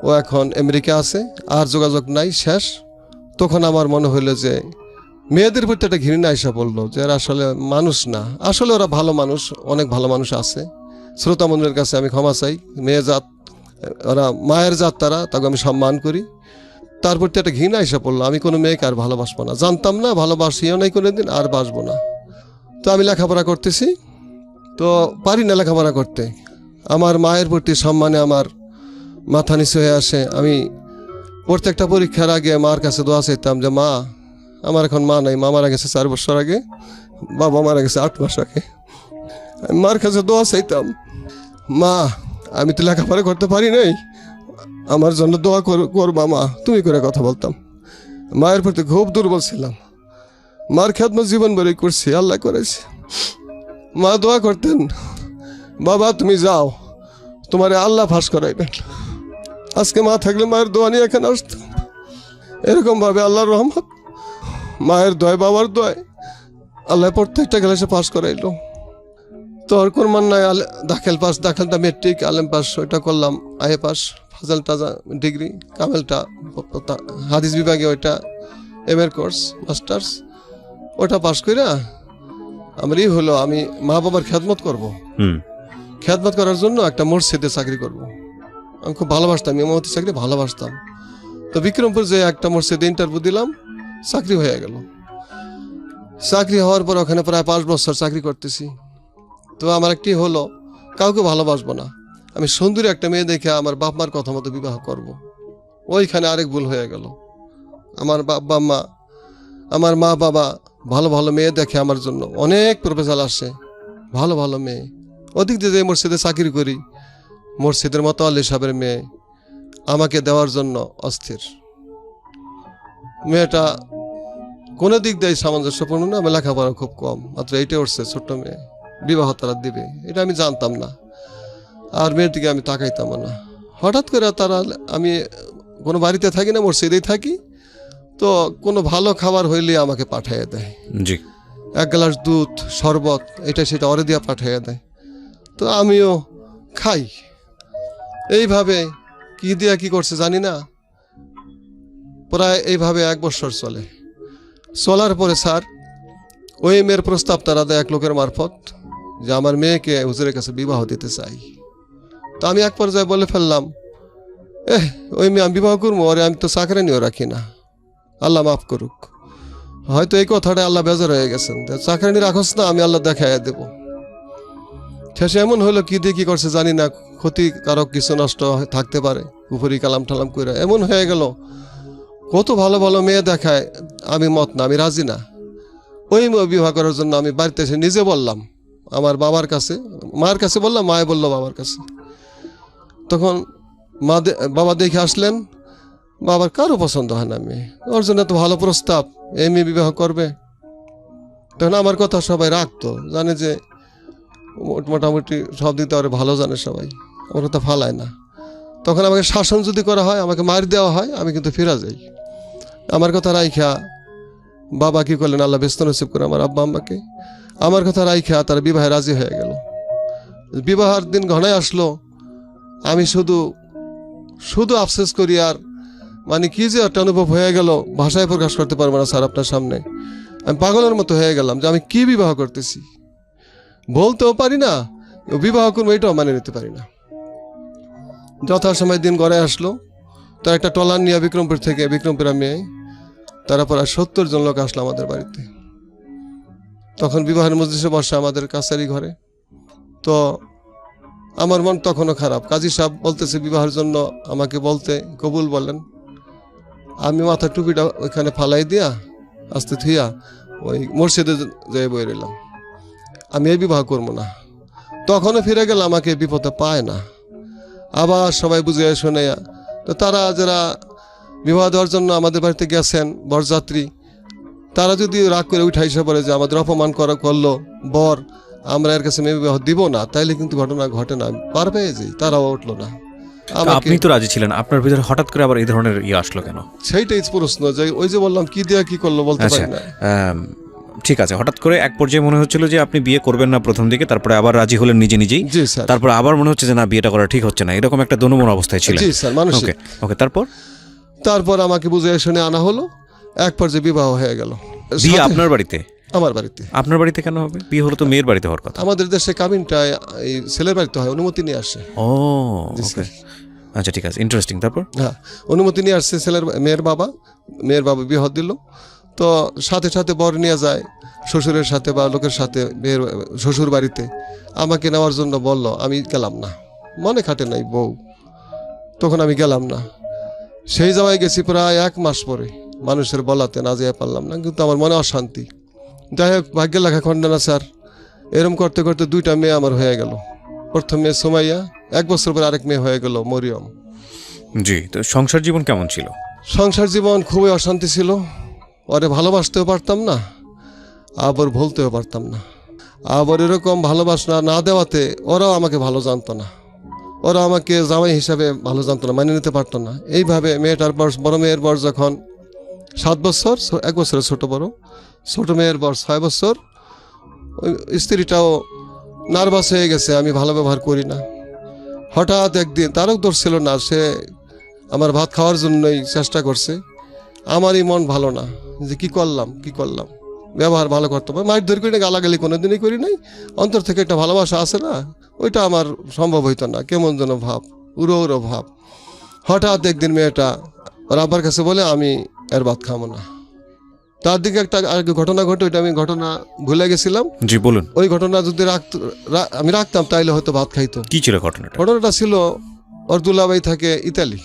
ও এখন আমেরিকা আছে, আর যোগাযোগ নাই, শেষ। তখন আমার মনে হইলো যে মেয়েদের প্রতি একটা ঘৃণা এসে পড়লো, যে এরা আসলে মানুষ না, আসলে ওরা ভালো মানুষ, অনেক ভালো মানুষ আছে। শ্রোতা মন্দিরের কাছে আমি ক্ষমা চাই, মেয়ে জাত, ওরা মায়ের জাত, তাকে আমি সম্মান করি। তার প্রতি একটা ঘৃণা এসে পড়লো, আমি কোনো মেয়েকে আর ভালোবাসবো না, জানতাম না, ভালোবাসিও নাই কোনোদিন, আর বাসবো না। তো আমি লেখাপড়া করতেছি, তো পারি না লেখাপড়া করতে। আমার মায়ের প্রতি সম্মানে আমার মাথা নিচু হয়ে আসে। আমি প্রত্যেকটা পরীক্ষার আগে মার কাছে দোয়া চাইতাম যে মা, আমার এখন মা নাই, মা মারা গেছে 4 বছর আগে, বাবা মারা গেছে 8 মাস আগে। আমি মার কাছে দোয়া চাইতাম, মা আমি তো লেখাপড়া করতে পারি নাই, আমার জন্য দোয়া করবা মা, তুমি করে কথা বলতাম। মায়ের প্রতি খুব দুর্বল ছিলাম, মার খেদমত জীবন ভরেই করছি, আল্লাহ করেছে। মা দোয়া করতেন, বাবা তুমি যাও, তোমারে আল্লাহ ফাঁস করাইবেন। আজকে মা থাকলে মায়ের দোয়া নিয়ে এখানে আসতাম। এরকমভাবে আল্লাহর রহমত, মায়ের দোয়, বাবার দোয়, আল্লাহ প্রত্যেকটা ক্লাসে পাস করাইলো। তোর কোরমান নাই, দাখেলটা মেট্রিক, আলেম পাস, ওইটা করলাম, আয়ে পাস, ফাজাল তাজা ডিগ্রি, কামেলটা হাদিস বিভাগে ওইটা এমএর কোর্স, মাস্টার্স, ওটা পাস করে আমারই হলো আমি মা বাবার খেদমত করব। খেদমত করার জন্য একটা মসজিদে চাকরি করব। আমি খুব ভালোবাসতাম, ইমামতি চাকরি ভালোবাসতাম। তো বিক্রমপুর যে একটা মসজিদে ইন্টারভিউ দিলাম, চাকরি হয়ে গেল। চাকরি হওয়ার পর ওখানে প্রায় 5 বছর চাকরি করতেছি। তো আমার একটি হলো, কাউকে ভালোবাসবো না, আমি সুন্দরী একটা মেয়ে দেখে আমার বাপ মার কথা মতো বিবাহ করব। ওইখানে আরেক ভুল হয়ে গেল। আমার আমার মা বাবা ভালো ভালো মেয়ে দেখে আমার জন্য, অনেক প্রপোজাল আসে, ভালো ভালো মেয়ে। ওদিক দিয়ে যে মসজিদে চাকরি করি, মসজিদের মতো আলী সাহেবের মেয়ে আমাকে দেওয়ার জন্য অস্থির। মেয়েটা কোনো দিক দিয়ে সামঞ্জস্যপূর্ণ না, আমি লেখাপড়া খুব কম, মাত্র 8-এ উঠছে, ছোট্ট মেয়ে, বিবাহ তারা দিবে এটা আমি জানতাম না, আর মেয়ের দিকে আমি তাকাইতাম না। হঠাৎ করে তারা, আমি কোনো বাড়িতে থাকি না, মসজিদেই থাকি, তো কোনো ভালো খাবার হইলে আমাকে পাঠিয়ে দেয়, জি, 1 গ্লাস দুধ, শরবত, এটা সেটা অরে দিয়া পাঠিয়ে দেয়। তো আমিও খাই। এইভাবে কি দিয়া কি করছে জানি না, প্রায় এইভাবে 1 বছর চলে। চলার পরে স্যার ওই মেয়ের প্রস্তাব তারা দেয় এক লোকের মারফত, যে আমার মেয়েকে হুজুরের কাছে বিবাহ দিতে চাই। তো আমি এক পর্যায়ে বলে ফেললাম, ওই মেয়ে আমি বিবাহ করবো, ওরে আমি তো চাকরি নিয়েও রাখি না, আল্লাহ মাফ করুক। হয়তো এই কথাটা আল্লাহ বেজার হয়ে গেছেন, চাকরি রাখস না, আমি আল্লাহ দেখাই দেব। শেষে এমন হলো, কি দিয়ে কি করছে জানি না, ক্ষতিকারক কিছু নষ্ট থাকতে পারে, উপরি কালাম ঠালাম করে এমন হয়ে গেল। কত ভালো ভালো মেয়ে দেখায়, আমি মত না, আমি রাজি না। ওই মেয়ে বিবাহ করার জন্য আমি বাড়িতে এসে নিজে বললাম, আমার বাবার কাছে, মার কাছে বললাম, মায়ে বললো বাবার কাছে। তখন বাবা দেখে আসলেন, বাবার কারো পছন্দ হয় না মেয়ে, ওর জন্য এত ভালো প্রস্তাব, এই মেয়ে বিবাহ করবে। তখন আমার কথা সবাই রাখতো, জানে যে মোটামুটি সব দিক দিয়ে ভালো জানে সবাই, আমার কথা ফালায় না। তখন আমাকে শাসন যদি করা হয়, আমাকে মার দেওয়া হয়, আমি কিন্তু ফিরা যাই। আমার কথা রাইখা বাবা কি করলেন, আল্লাহ ব্যস্ত নসিব করে আমার আব্বা আম্মাকে, আমার কথা রাইখা তারা বিবাহে রাজি হয়ে গেল। বিবাহের দিন ঘনায় আসলো, আমি শুধু আফসোস করি, আর মানে কি যে একটা অনুভব হয়ে গেল, ভাষায় প্রকাশ করতে পারবো না স্যার আপনার সামনে। আমি পাগলের মতো হয়ে গেলাম যে আমি কি বিবাহ করতেছি, বলতেও পারি না, বিবাহ করবো এটাও মানে নিতে পারি না। যথাসময় দিন গড়ে আসলো, তার একটা টলার নিয়ে বিক্রমপুর থেকে, বিক্রমপুরা মেয়ে, তারা প্রায় 70 জন লোক আসলো আমাদের বাড়িতে। তখন বিবাহের মজলিসে বসে আমাদের কাছারি ঘরে। তো আমার মন তখনও খারাপ। কাজী সাহেব বলতেছে বিবাহের জন্য আমাকে বলতে, কবুল বলেন। আমি মাথার টুপিটা ওইখানে ফালাই দিয়া আস্তে থুইয়া ওই মসজিদে যাই বই রইলাম, আমি এই বিবাহ করবো না। তখনও ফিরে গেল, আমাকে বিপদে পায় না। আবার সবাই বুঝিয়ে শুনে, তো তারা যারা বিবাহ দেওয়ার জন্য আমাদের বাড়িতে গেছেন, বরযাত্রী, তারা যদি রাগ করে উঠাইসে পড়ে যে আমাদের অপমান করলো বর, আমরা এর কাছে মেয়ে বিবাহ দিব না, তাইলে কিন্তু ঘটনা ঘটে না, পার পেয়ে যাই। তারাও উঠলো না, আপনি তো রাজি ছিলেন, আপনার ভিতরে হঠাৎ করে আবার এই ধরনের আসলো কেন? সেইটাই প্রশ্ন, যে ওই যে বললাম কি দিয়া কি করলো বলতে পারি না। ঠিক আছে, হঠাৎ করে এক পর্যায়ে মনে হচ্ছিল যে আপনি বিয়ে করবেন না প্রথম দিকে, তারপরে আবার রাজি হলেন নিজে নিজেই, জি স্যার। তারপর আবার মনে হচ্ছে যে না বিয়েটা করা ঠিক হচ্ছে না, এরকম একটা দোনমন অবস্থায় ছিলেন। জি স্যার, মানসিক। ওকে, তারপর আমাকে বুঝে শুনে আনা হলো, এক পর্যায়ে বিবাহ হয়ে গেল। বিয়ে আপনার বাড়িতে? আমার বাড়িতে। আপনার বাড়িতে কেন হবে? বিয়ে হলো তো মেয়ের বাড়িতে হওয়ার কথা। আমাদের দেশে কাবিনটা এই ছেলের বাড়িতে হয়, অনুমতি নিয়ে আসে। ও ওকে, আচ্ছা ঠিক আছে, ইন্টারেস্টিং। তারপর? হ্যাঁ, অনুমতি নিয়ে আসছে মেয়ের বাবা বিবাহ দিল। তো সাথে সাথে বর নিয়ে যায় শ্বশুরের সাথে বা লোকের সাথে মেয়ের শ্বশুর বাড়িতে। আমাকে নেওয়ার জন্য বলল, আমি গেলাম না, মনে খাটে নাই বউ, তখন আমি গেলাম না। সেই জায়গায় গেছি প্রায় 1 মাস পরে, মানুষের বলাতে না যেতে পারলাম না, কিন্তু আমার মনে অশান্তি। যাই হোক, ভাগ্যের লেখা খণ্ডনা স্যার। এরম করতে করতে 2টা মেয়ে আমার হয়ে গেল। প্রথম মেয়ে সুমাইয়া, 1 বছর পর আরেক মেয়ে হয়ে গেল মরিয়ম। জি, তো সংসার জীবন কেমন ছিল? সংসার জীবন খুবই অশান্তি ছিল। ওরে ভালোবাসতেও পারতাম না, আবার ভুলতেও পারতাম না। আবার এরকম ভালোবাসা না দেওয়াতে ওরাও আমাকে ভালো জানতো না, ওরা আমাকে জামাই হিসাবে ভালো জানতো না, মানিয়ে নিতে পারতো না। এইভাবে মেয়েটার বয়স, বড় মেয়ের বয়স যখন 7 বছর, 1 বছরের ছোট মেয়ের বয়স 6 বছর, ওই স্ত্রীটাও নার্ভাস হয়ে গেছে, আমি ভালো ব্যবহার করি না। হঠাৎ একদিন, তারও দোষ ছিল না, সে আমার ভাত খাওয়ার জন্যই চেষ্টা করছে। আমারই মন ভালো না, যে কি করলাম, ব্যবহার ভালো করতে হবে, মাইট ধরে করি না, গালাগালি কোনোদিনই করি নাই। অন্তর থেকে একটা ভালোবাসা আছে না, ওইটা আমার সম্ভব হইতো না, কেমন যেন ভাব, উড়ো ভাব। হঠাৎ একদিন মেয়েটা ওর আব্বার কাছে বলে, আমি এর ভাত খাবো না। তার দিকে একটা ঘটনা ঘটে, ওইটা আমি ঘটনা ভুলে গেছিলাম। জি বলুন। ওই ঘটনা যদি আমি রাখতাম তাইলে হয়তো ভাত খাইতো। কি ছিল ঘটনাটা? ঘটনাটা ছিল, ওর দুলাভাই থাকে ইতালি।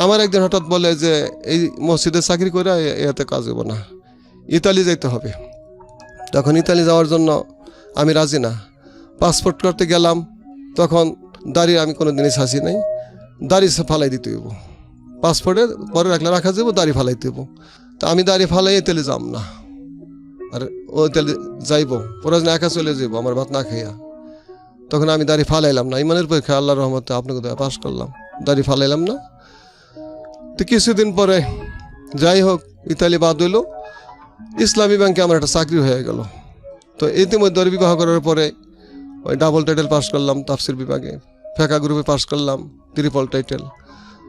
আমার একদিন হঠাৎ বলে যে এই মসজিদে চাকরি করে এতে কাজ হবো না, ইতালি যাইতে হবে। তখন ইতালি যাওয়ার জন্য আমি রাজি না। পাসপোর্ট করতে গেলাম, তখন দাড়ি আমি কোনো দিনই ছাঁচি নাই, দাড়ি ফালাই দিতে হইব। পাসপোর্টে পরে রাখা যাবো, দাড়ি ফালাইতে হইব। তা আমি দাড়ি ফালাই ইতালি যাম না, আর ও ইতালি যাইব, প্রয়োজন একা চলে যাইব আমার ভাত না খাইয়া। তখন আমি দাড়ি ফালাইলাম না, ইমানের পরীক্ষা আল্লাহর রহমতে আপনাকে পাস করলাম, দাড়ি ফালাইলাম না। তো কিছুদিন পরে যাই হোক, ইতালি বাদ হইল, ইসলামী ব্যাংকে আমার একটা চাকরি হয়ে গেল। তো ইতিমধ্যে বিবাহ করার পরে ওই ডাবল টাইটেল পাস করলাম তাফসির বিভাগে, ফেকা গ্রুপে পাস করলাম, ট্রিপল টাইটেল।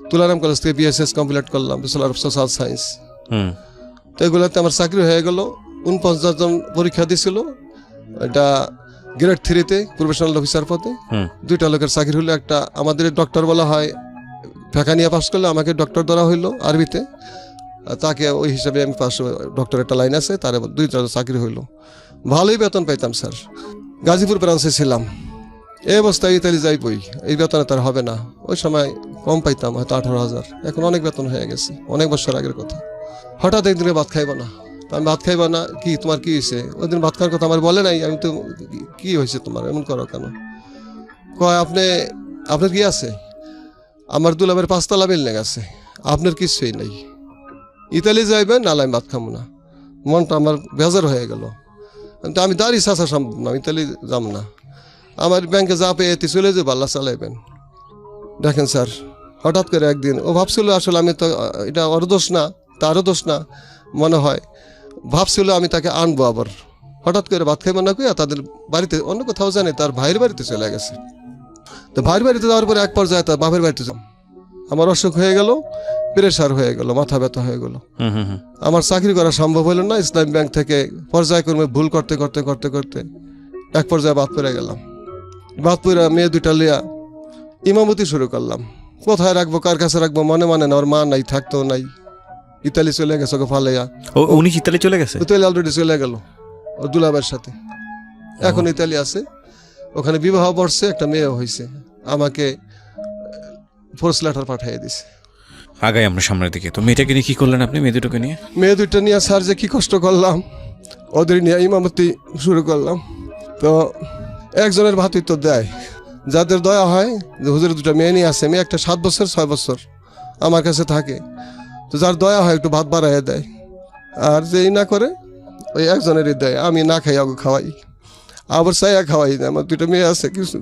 তুলারাম কলেজ থেকে BSS কমপ্লিট করলাম, ব্যাচেলর অফ সোশ্যাল সায়েন্স। তো এগুলোতে আমার চাকরি হয়ে গেল। 49 জন পরীক্ষা দিছিল, এটা গ্রেড 3-তে প্রফেশনাল অফিসার পদে। 2টা লোকের চাকরি হলো, একটা আমাদের ডক্টর বলা হয়, ফেকা নিয়ে পাস করলে আমাকে ডক্টর ধরা হইলো আরবিতে, তাকে ওই হিসাবে আমি পাস, ডক্টর একটা লাইন আছে, তার 2টা চাকরি হইলো। ভালোই বেতন পাইতাম স্যার। গাজীপুর ব্রাঞ্চে ছিলাম। এই অবস্থায় ইতালি যাইবই, এই বেতনে তার হবে না। ওই সময় কম পাইতাম, হয়তো 18,000, এখন অনেক বেতন হয়ে গেছে, অনেক বছর আগের কথা। হঠাৎ একদিনে ভাত খাইব না, আমি ভাত খাইবা না, কি তোমার কি হয়েছে? ওই দিন ভাত খাওয়ার কথা আমার বলে নাই। আমি তো, কি হয়েছে তোমার, এমন করো কেন? কয়, আপনার কি আছে? আমার দুলাভের 5তলা বিল্ডিং আছে, আপনার কিছুই নেই, ইতালি যাইবেন, নাহলে আমি ভাত খাবো না। মনটা আমার বেজার হয়ে গেল। কিন্তু আমি দাঁড়িয়ে চাষা সম্ভব না, ইতালি যাম না, আমার ব্যাংকে যা পেয়ে এতে চলে যাবো, আল্লাহ চালাইবেন। দেখেন স্যার, হঠাৎ করে একদিন ও ভাবছিল, আসলে আমি তো, এটা ওর দোষ না, তারও দোষ না মনে হয়, ভাবছিল আমি তাকে আনবো আবার। হঠাৎ করে ভাত খাইব না কইয়া তাদের বাড়িতে, অন্য কোথাও জানে, তার ভাইয়ের বাড়িতে চলে গেছে। তো ভাইয়ের বাড়িতে যাওয়ার পরে এক পর্যায়ে তার বাপের বাড়িতে যাম, আমার অসুখ হয়ে গেল, প্রেশার হয়ে গেল, মাথা ব্যথা হয়ে গেল। আমার চাকরি করা সম্ভব হইল না। ইসলাম ব্যাংক থেকে পর্যায়ক্রমে ভুল করতে করতে করতে করতে এক পর্যায়ে বাদ পড়ে গেলাম। বাদ পড়ে মেয়ে 2টা লিয়া ইমামতি শুরু করলাম। কোথায় রাখবো, কার কাছে রাখবো, মনে মানে না। ওর মা নাই, থাকতেও নাই, ইতালি চলে গেছে ওকে ফালাইয়া। উনি ইতালি চলে গেছে? ইতালি অলরেডি চলে গেল ওর দুলাবের সাথে, এখন ইতালি আছে, ওখানে বিবাহ বর্ষে একটা মেয়ে হয়েছে। আমাকে ফোর্স লেটার পাঠিয়ে দিছে। আগাই আমরা সামনের দিকে। তো মেয়েটাকে নিয়ে কি করলেন আপনি? মেয়ে 2টোকে নিয়ে? মেয়ে 2টা নিয়ে স্যার যে কি কষ্ট করলাম, ওদের নিয়ে ইমামতি শুরু করলাম। তো একজনের ভাতই তো দেয়, যাদের দয়া হয় যে হুজুরের 2টা মেয়ে নিয়ে আসে। মেয়ে একটা 7 বছর 6 বছর আমার কাছে থাকে, তো যার দয়া হয় একটু ভাত বাড়াইয়া দেয়, আর যেই না করে ওই একজনেরই দেয়। আমি না খাই, আগে খাওয়াই, আবার চাইয়া খাওয়াই। আমার 2টা মেয়ে আছে, কিছু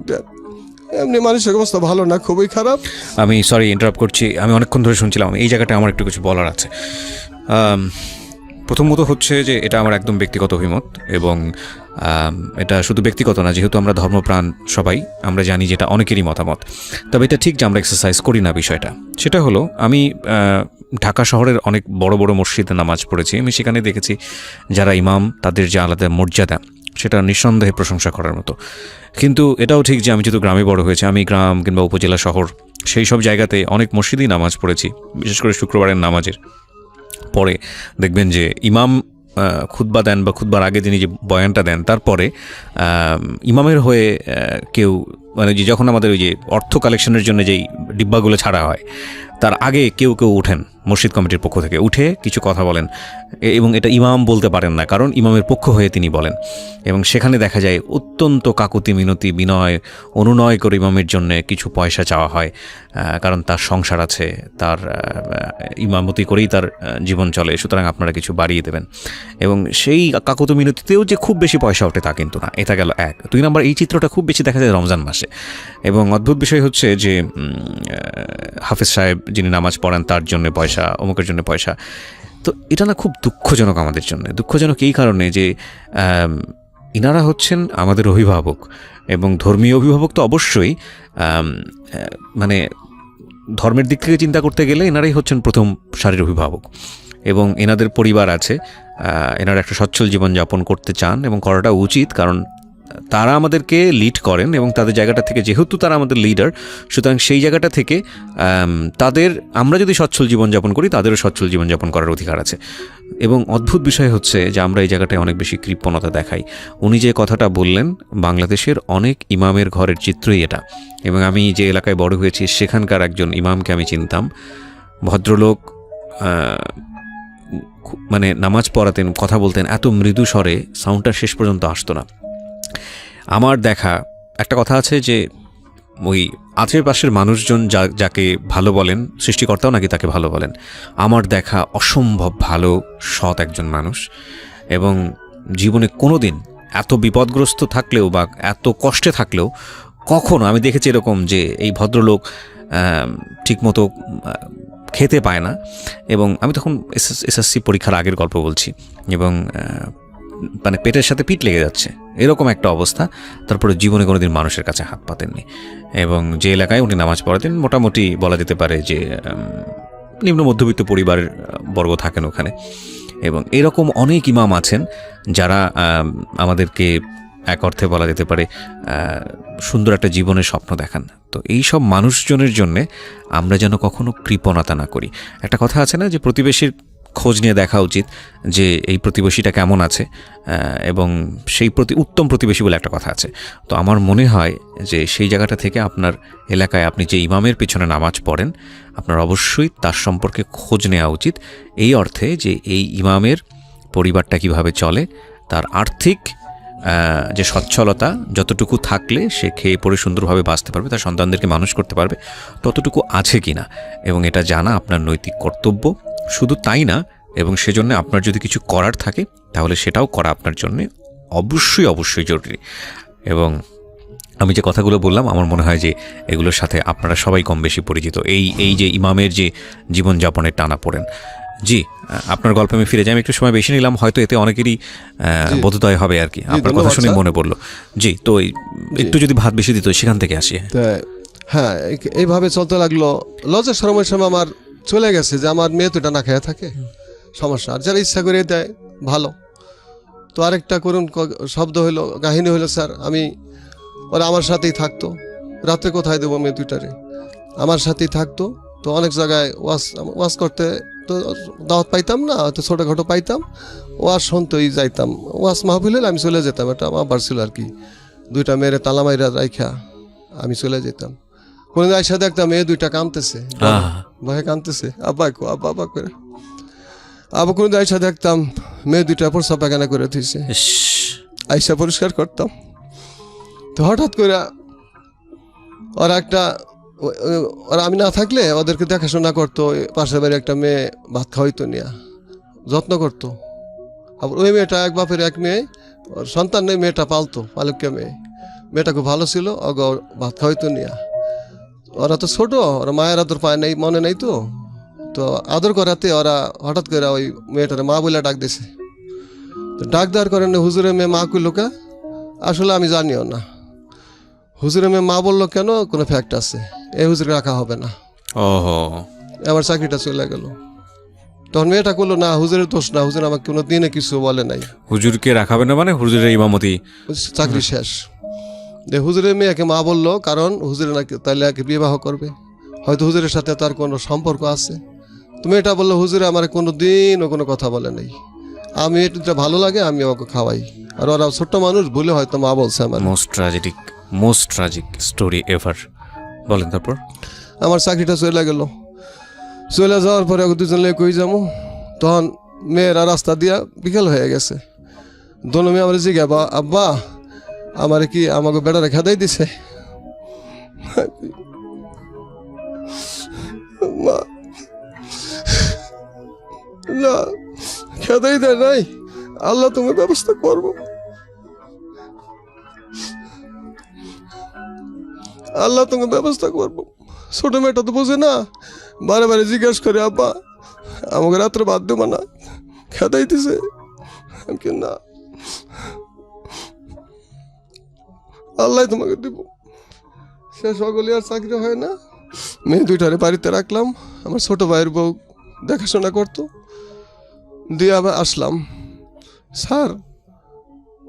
এমনি মানুষের অবস্থা ভালো না, খুবই খারাপ। আমি সরি ইন্টারাপ্ট করছি, আমি অনেকক্ষণ ধরে শুনছিলাম, এই জায়গাটা আমার একটু কিছু বলার আছে। প্রথমত হচ্ছে যে এটা আমার একদম ব্যক্তিগত অভিমত, এবং এটা শুধু ব্যক্তিগত না, যেহেতু আমরা ধর্মপ্রাণ সবাই, আমরা জানি যেটা অনেকেরই মতামত। তবে এটা ঠিক যে আমরা এক্সারসাইজ করি না বিষয়টা, সেটা হলো আমি ঢাকা শহরের অনেক বড় বড় মসজিদে নামাজ পড়েছি, আমি সেখানে দেখেছি যারা ইমাম তাদের যে আলাদা মর্যাদা সেটা নিঃসন্দেহে প্রশংসা করার মতো। কিন্তু এটাও ঠিক যে আমি যেহেতু গ্রামে বড় হয়েছি, আমি গ্রাম কিংবা উপজেলা শহর সেই সব জায়গাতে অনেক মসজিদেই নামাজ পড়েছি, বিশেষ করে শুক্রবারের নামাজের পরে দেখবেন যে ইমাম খুতবা দেন বা খুতবার আগে তিনি যে বয়ানটা দেন, তারপরে ইমামের হয়ে কেউ মানে যে যখন আমাদের ওই যে অর্থ কালেকশনের জন্য যেই ডিব্বাগুলো ছাড়া হয় তার আগে কেউ কেউ উঠেন মসজিদ কমিটির পক্ষ থেকে, উঠে কিছু কথা বলেন, এবং এটা ইমাম বলতে পারেন না কারণ ইমামের পক্ষ হয়ে তিনি বলেন, এবং সেখানে দেখা যায় অত্যন্ত কাকুতি মিনতি বিনয় অনুনয় করে ইমামের জন্য কিছু পয়সা চাওয়া হয়, কারণ তার সংসার আছে, তার ইমামতি করেই তার জীবন চলে, সুতরাং আপনারা কিছু বাড়িয়ে দেবেন। এবং সেই কাকুতি মিনতিতেও যে খুব বেশি পয়সা ওঠে তা কিন্তু না। এটা গেল এক। 2 নম্বর, এই চিত্রটা খুব বেশি দেখা যায় রমজান মাসে, এবং অদ্ভুত বিষয় হচ্ছে যে হাফেজ সাহেব যিনি নামাজ পড়ান তার জন্য পয়সা, অমুকের জন্য পয়সা। তো এটা না খুব দুঃখজনক আমাদের জন্য। দুঃখজনক এই কারণে যে ইনারা হচ্ছেন আমাদের অভিভাবক, এবং ধর্মীয় অভিভাবক তো অবশ্যই, মানে ধর্মের দিক থেকে চিন্তা করতে গেলে এনারাই হচ্ছেন প্রথম সারির অভিভাবক, এবং এনাদের পরিবার আছে, এনারা একটা সচ্ছল জীবনযাপন করতে চান এবং করাটা উচিত, কারণ তারা আমাদেরকে লিড করেন এবং তাদের জায়গাটা থেকে যেহেতু তারা আমাদের লিডার, সুতরাং সেই জায়গাটা থেকে তাদের আমরা যদি সচ্ছল জীবনযাপন করি তাদেরও সচ্ছল জীবনযাপন করার অধিকার আছে। এবং অদ্ভুত বিষয় হচ্ছে যে আমরা এই জায়গাটায় অনেক বেশি কৃপণতা দেখাই। উনি যে কথাটা বললেন, বাংলাদেশের অনেক ইমামের ঘরের চিত্রই এটা, এবং আমি যে এলাকায় বড় হয়েছি সেখানকার একজন ইমামকে আমি চিনতাম, ভদ্রলোক, মানে নামাজ পড়াতেন, কথা বলতেন এত মৃদু স্বরে, সাউন্ডটা শেষ পর্যন্ত আসতো না। আমার দেখা একটা কথা আছে যে ওই আশেপাশের মানুষজন যাকে ভালো বলেন, সৃষ্টিকর্তাও নাকি তাকে ভালো বলেন। আমার দেখা অসম্ভব ভালো সৎ একজন মানুষ, এবং জীবনে কোনো দিন এত বিপদগ্রস্ত থাকলেও বা এত কষ্টে থাকলেও কখনো আমি দেখেছি এরকম যে এই ভদ্রলোক ঠিকমতো খেতে পায় না, এবং আমি তখন এসএসসি পরীক্ষার আগের গল্প বলছি, এবং মানে পেটের সাথে পিঠ লেগে যাচ্ছে এরকম একটা অবস্থা, তারপরে জীবনে কোনোদিন মানুষের কাছে হাত পাতেননি। এবং যে এলাকায় উনি নামাজ পড়াতেন মোটামুটি বলা যেতে পারে যে নিম্ন মধ্যবিত্ত পরিবারের বর্গ থাকেন ওখানে, এবং এরকম অনেক ইমাম আছেন যারা আমাদেরকে এক অর্থে বলা যেতে পারে সুন্দর একটা জীবনের স্বপ্ন দেখান। তো এই সব মানুষজনের জন্যে আমরা যেন কখনো কৃপণতা না করি। একটা কথা আছে না যে প্রতিবেশীর খোঁজ নিয়ে দেখা উচিত যে এই প্রতিবেশীটা কেমন আছে, এবং সেই উত্তম প্রতিবেশী বলে একটা কথা আছে। তো আমার মনে হয় যে সেই জায়গাটা থেকে আপনার এলাকায় আপনি যে ইমামের পিছনে নামাজ পড়েন আপনার অবশ্যই তার সম্পর্কে খোঁজ নেওয়া উচিত, এই অর্থে যে এই ইমামের পরিবারটা কিভাবে চলে, তার আর্থিক যে সচ্ছলতা যতটুকু থাকলে সে খেয়ে পড়ে সুন্দরভাবে বাঁচতে পারবে, তার সন্তানদেরকে মানুষ করতে পারবে, ততটুকু আছে কিনা, এবং এটা জানা আপনার নৈতিক কর্তব্য। শুধু তাই না, এবং সেজন্য আপনার যদি কিছু করার থাকে তাহলে সেটাও করা আপনার জন্য অবশ্যই অবশ্যই জরুরি। এবং আমি যে কথাগুলো বললাম আমার মনে হয় যে এগুলোর সাথে আপনারা সবাই কম বেশি পরিচিত, এই যে ইমামের যে জীবনযাপনের টানা পড়েন। জি, আপনার গল্পে আমি ফিরে যাই, আমি একটু সময় বেশি নিলাম, হয়তো এতে অনেকেরই বোধোদয় হবে আর কি, আপনার কথা শুনে মনে পড়লো। জি, তো একটু যদি ভাত বেশি দিত সেখান থেকে আসি। হ্যাঁ, এইভাবে চলতে লাগলো। লজের সময় আমার চলে গেছে যে আমার মেয়ে তো এটা না খেয়ে থাকে, সমস্যা। আর যারা ইচ্ছা করে দেয় ভালো। তো আরেকটা করুন শব্দ হইলো, কাহিনী হইলো, স্যার ওরা আমার সাথেই থাকতো, রাত্রে কোথায় দেবো মেয়ে দুইটারে, আমার সাথেই থাকতো। তো অনেক জায়গায় ওয়াজ করতে তো দাওয়াত পাইতাম না, হয়তো ছোটোখাটো পাইতাম, ওয়াজ শুনতেই যাইতাম। ওয়াজ মাহফিল হলে আমি চলে যেতাম, এটা আমার আবার ছিল আর কি। দুইটা মেয়েরে তালা মাইরা রাইখা আমি চলে যেতাম। কোনদিন আইসা দেখতাম মেয়ে দুইটা কাঁদতেছে, ভাই কাঁদতেছে, আব্বা আব্বা আব্বা করে। আবার কোনদিন আইসা দেখতাম মেয়ে দুইটা প্রস্রাব পায়খানা করে থইছে, আইসা পরিষ্কার করতাম। তো হঠাৎ করে ওরা আমি না থাকলে ওদেরকে দেখাশোনা করতো, পাশের বাড়ি একটা মেয়ে ভাত খাওয়াইতো নিয়া যত্ন করতো। আবার ওই মেয়েটা এক বাপের এক মেয়ে, ওর সন্তান নেই, মেয়েটা পালতো, পালকিয়া মেয়ে। মেয়েটা খুব ভালো ছিল, অগ ভাত খাওয়াইতো নিয়া। ওরা তো ছোট, ওরা মায়ের আদর পায় নাই, মনে নেই তো। তো আদর করাতে ওরা হঠাৎ করে ওই মেয়েটার মা বলে ডাক দিছে। তো ডাক দেওয়ার কারণে হুজুরের মেয়ে মা কইল কা, আসলে আমি জানিও না। হুজুরের মেয়ে মা বললো কেন, কোনো ফ্যাক্ট আছে, এই হুজুরে রাখা হবে না। ওহো, আমার চাকরিটা চলে গেল। তখন মেয়েটা করলো না, হুজুরের দোষ না, হুজুর আমাকে কোনো দিনে কিছু বলে নাই। হুজুরকে রাখাবে না মানে হুজুরের ইমামতি চাকরি শেষ। যে হুজুরের মেয়েকে মা বললো, কারণ হুজুরে নাকি তাহলে একে বিবাহ করবে, হয়তো হুজুরের সাথে তার কোনো সম্পর্ক আছে। তো মেয়েটা বললো হুজুরে আমার কোনো দিনও কোনো কথা বলে নেই, আমি এটা ভালো লাগে আমি ওকে খাওয়াই। আর ওরা ছোট্ট মানুষ বলে হয়তো মা বলছে আমার। Most tragic story ever. বলেন তারপর। আমার চাকরিটা চলে গেল। চলে যাওয়ার পরে ওকে দুজন লেগে কই যাবো, তখন মেয়েরা রাস্তা দিয়া বিকেল হয়ে গেছে। দোনো মেয়ে আমার জিজ্ঞাবা, আব্বা আমার কি আমাকে বেড়ারে খেদাই দিছে? মা, না খেদাই দেয় নাই, আল্লাহ তুমি ব্যবস্থা করবো, আল্লাহ তুমি ব্যবস্থা করবো। ছোট মেয়েটা তো বোঝে না, বারে বারে জিজ্ঞেস করে আব্বা আমাকে রাত্রে বাদ দেবো না, খেদাই দিছে। না, আল্লাহ তোমাকে দিব। সে সকলে আর চাকরি হয় না, মেয়ে দুইটারে বাড়িতে রাখলাম। আমার ছোট ভাইয়ের বউ দেখাশোনা করতো, দিয়ে আবার আসলাম। স্যার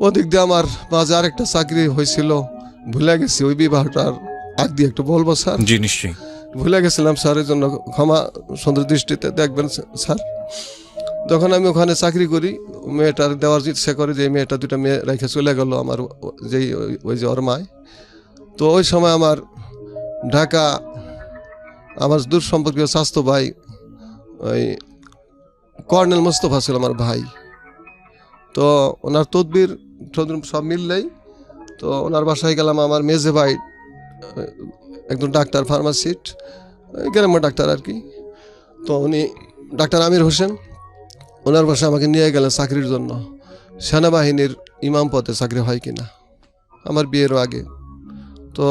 ওদিক দিয়ে আমার মাঝে আরেকটা চাকরি হয়েছিল, ভুলে গেছি, ওই বিবাহটার আগ দিয়ে একটু বলবো স্যার? জি নিশ্চয়ই। ভুলে গেছিলাম স্যার, এর জন্য ক্ষমা সুন্দর দৃষ্টিতে দেখবেন স্যার। যখন আমি ওখানে চাকরি করি, মেয়েটার দেওয়ার ইচ্ছে করে, যে মেয়েটা দুটা মেয়ে রেখে চলে গেল আমার, যেই ওই যে ওর মায়। তো ওই সময় আমার ঢাকা আমার দূর সম্পর্কীয় স্বাস্থ্য ভাই, ওই কর্নেল মোস্তফা ছিল আমার ভাই। তো ওনার তদবির সব মিললেই তো ওনার বাসায় গেলাম। আমার মেজে ভাই একজন ডাক্তার, ফার্মাসিস্ট, গ্রামের ডাক্তার আর কি। তো উনি ডাক্তার আমির হোসেন, ওনার বাসায় আমাকে নিয়ে গেলেন চাকরির জন্য। সেনাবাহিনীর ইমাম পদে চাকরি হয় কিনা, আমার বিয়েরও আগে। তো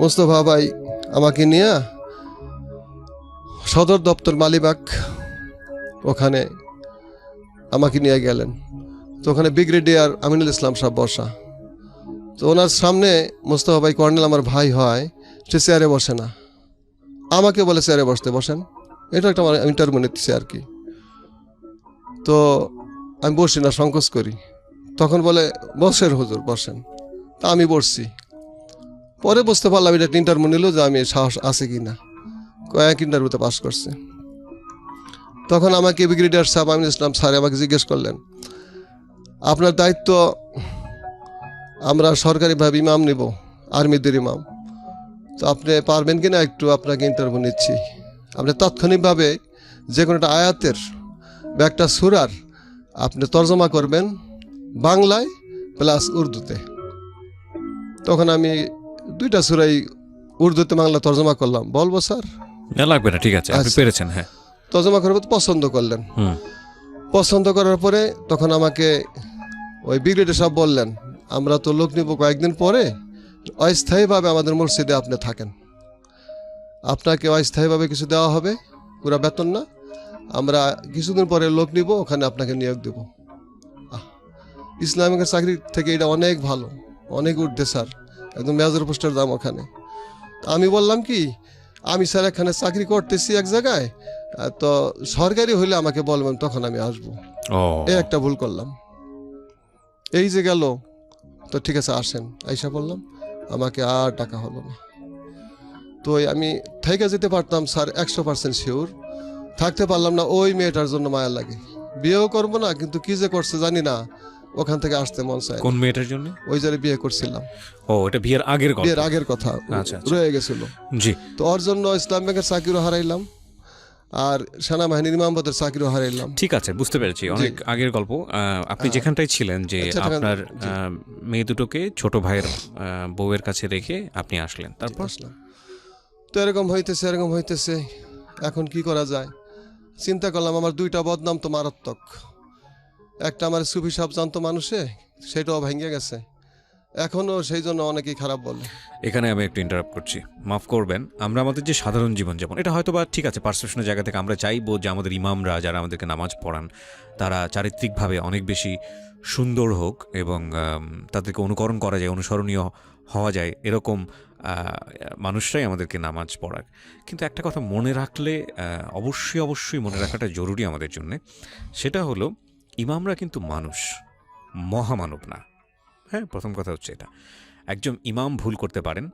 মোস্তফা ভাই আমাকে নিয়ে সদর দপ্তর মালিবাগ, ওখানে আমাকে নিয়ে গেলেন। তো ওখানে ব্রিগেডিয়ার আমিনুল ইসলাম সাহেব বসা। তো ওনার সামনে মোস্তফা ভাই কর্নেল আমার ভাই হয়, সে চেয়ারে বসে না, আমাকে বলে চেয়ারে বসতে, বসেন। এটা একটা ইন্টারভিউ নিচ্ছে আর কি। তো আমি বসি না, সংকোচ করি। তখন বলে বসেন হুজুর বসেন। তা আমি বসছি। পরে বুঝতে পারলাম এটা একটা ইন্টারভিউ নিল, যে আমি সাহস আছে কি না, কয়েক ইন্টারভিউতে পাস করছে। তখন আমাকে ব্রিগেডিয়ার সাহেব আমিনুল ইসলাম স্যার আমাকে জিজ্ঞেস করলেন, আপনার দায়িত্ব, আমরা সরকারিভাবে ইমাম নিব, আর্মিদের ইমাম, তো আপনি পারবেন কি না, একটু আপনাকে ইন্টারভিউ নিচ্ছি। আপনি তাৎক্ষণিকভাবে যে কোনো একটা আয়াতের বা একটা সূরার আপনি তর্জমা করবেন বাংলায় প্লাস উর্দুতে। তখন আমি দুইটা সূরাই উর্দুতে বাংলা তর্জমা করলাম। বলবো স্যার? লাগবে না, ঠিক আছে, আপনি পেরেছেন। হ্যাঁ, তর্জমা করবো, পছন্দ করলেন। পছন্দ করার পরে তখন আমাকে ওই ব্রিগেডিয়ার সাহেব বললেন, আমরা তো লোক নিব কয়েকদিন পরে, অস্থায়ীভাবে আমাদের মসজিদে আপনি থাকেন, আপনাকে অস্থায়ীভাবে কিছু দেওয়া হবে, পুরো বেতন না, আমরা কিছুদিন পরে লোক নিব, ওখানে আপনাকে নিয়োগ দেব। ইসলামিক চাকরি থেকে এটা অনেক ভালো, অনেক ঊর্ধ্বে স্যার, একদম মেজর পোস্টের দাম ওখানে। আমি বললাম কি, আমি স্যার এখানে চাকরি করতেছি এক জায়গায়, তো সরকারি হইলে আমাকে বলবেন, তখন আমি আসবো। এই একটা ভুল করলাম। এই যে গেল, তো ঠিক আছে আসেন, আইসা বললাম, আমাকে আর টাকা হলো না। তো আমি থেকে যেতে পারতাম স্যার, 100% শিওর থাকতে পারলাম না। ওই মেয়েটার জন্য মায়া লাগে, বিয়েও করবো না, কিন্তু কি যে করছে জানি না, ওখান থেকে আসতে মন চায়। কোন মেয়েটার জন্য? ওই যারা বিয়ে করছিলাম। ও, এটা বিয়ের আগের কথা? বিয়ের আগের কথা, রয়ে গেছিল। জি। তো ওর জন্য ইসলাম ব্যাংকের চাকরিও হারাইলাম, আর সেনাবাহিনীর ইমাম পদের চাকরিও হারাইলাম। ঠিক আছে, বুঝতে পেরেছি, অনেক আগের গল্প। আপনি যেখানটাই ছিলেন, যে আপনার মেয়ে দুটোকে ছোট ভাইয়ের বউয়ের কাছে রেখে আপনি আসলেন, তারপর আসলাম। তো এরকম হইতেছে, এখন কি করা যায় চিন্তা করলাম। আমার দুইটা বদনাম তো মারাত্মক। একটা আমার সুফি সাহেব জানতো মানুষে, সেটাও ভেঙে গেছে। এখনো সেই জন্য অনেকেই খারাপ বলে। এখানে আমি একটু ইন্টারাপ্ট করছি, মাফ করবেন। আমরা আমাদের যে সাধারণ জীবনযাপন, এটা হয়তো বা ঠিক আছে পারসেপশনের জায়গা থেকে আমরা চাইবো যে আমাদের ইমামরা যারা আমাদেরকে নামাজ পড়ান তারা চারিত্রিকভাবে অনেক বেশি সুন্দর হোক এবং তাদেরকে অনুকরণ করা যায়, অনুসরণীয় হওয়া যায়, এরকম মানুষরাই আমাদেরকে নামাজ পড়াক। কিন্তু একটা কথা মনে রাখলে অবশ্যই অবশ্যই মনে রাখাটা জরুরি আমাদের জন্যে, সেটা হলো ইমামরা কিন্তু মানুষ, মহামানব না। হ্যাঁ, প্রথম কথা হচ্ছে এটা। একজন ইমাম ভুল করতে পারেন,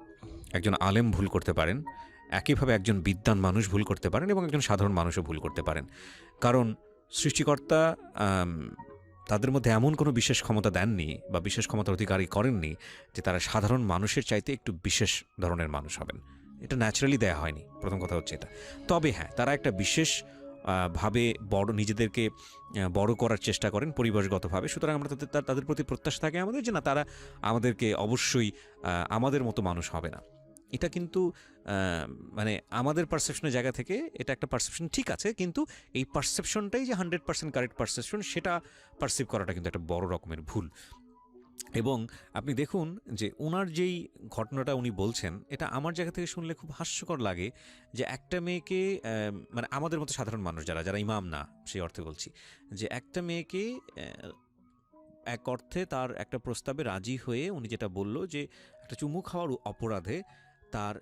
একজন আলেম ভুল করতে পারেন, একইভাবে একজন বিদ্বান মানুষ ভুল করতে পারেন এবং একজন সাধারণ মানুষও ভুল করতে পারেন। কারণ সৃষ্টিকর্তা তাদের মধ্যে এমন কোনো বিশেষ ক্ষমতা দেননি বা বিশেষ ক্ষমতার অধিকারী করেননি যে তারা সাধারণ মানুষের চাইতে একটু বিশেষ ধরনের মানুষ হবেন। এটা ন্যাচারালি দেয়া হয়নি, প্রথম কথা হচ্ছে এটা। তবে হ্যাঁ, তারা একটা বিশেষ ভাবে বড় নিজেদেরকে বড় করার চেষ্টা করেন পরিবেশগতভাবে। সুতরাং আমরা তাদের প্রতি প্রত্যাশা থাকে আমাদের যে না, তারা আমাদেরকে অবশ্যই আমাদের মতো মানুষ হবে না। এটা কিন্তু মানে আমাদের পারসেপশনের জায়গা থেকে এটা একটা পারসেপশন ঠিক আছে, কিন্তু এই পারসেপশনটাই যে 100% কারেক্ট পারসেপশন সেটা পারসিভ করাটা কিন্তু একটা বড় রকমের ভুল। এবং আপনি দেখুন যে ওনার যেই ঘটনাটা উনি বলছেন, এটা আমার জায়গা থেকে শুনলে খুব হাস্যকর লাগে যে একটা মেয়েকে মানে আমাদের মতো সাধারণ মানুষ যারা যারা ইমাম না সেই অর্থে বলছি, যে একটা মেয়েকে এক অর্থে তার একটা প্রস্তাবে রাজি হয়ে উনি যেটা বলল যে একটা চুমু খাওয়ার অপরাধে তার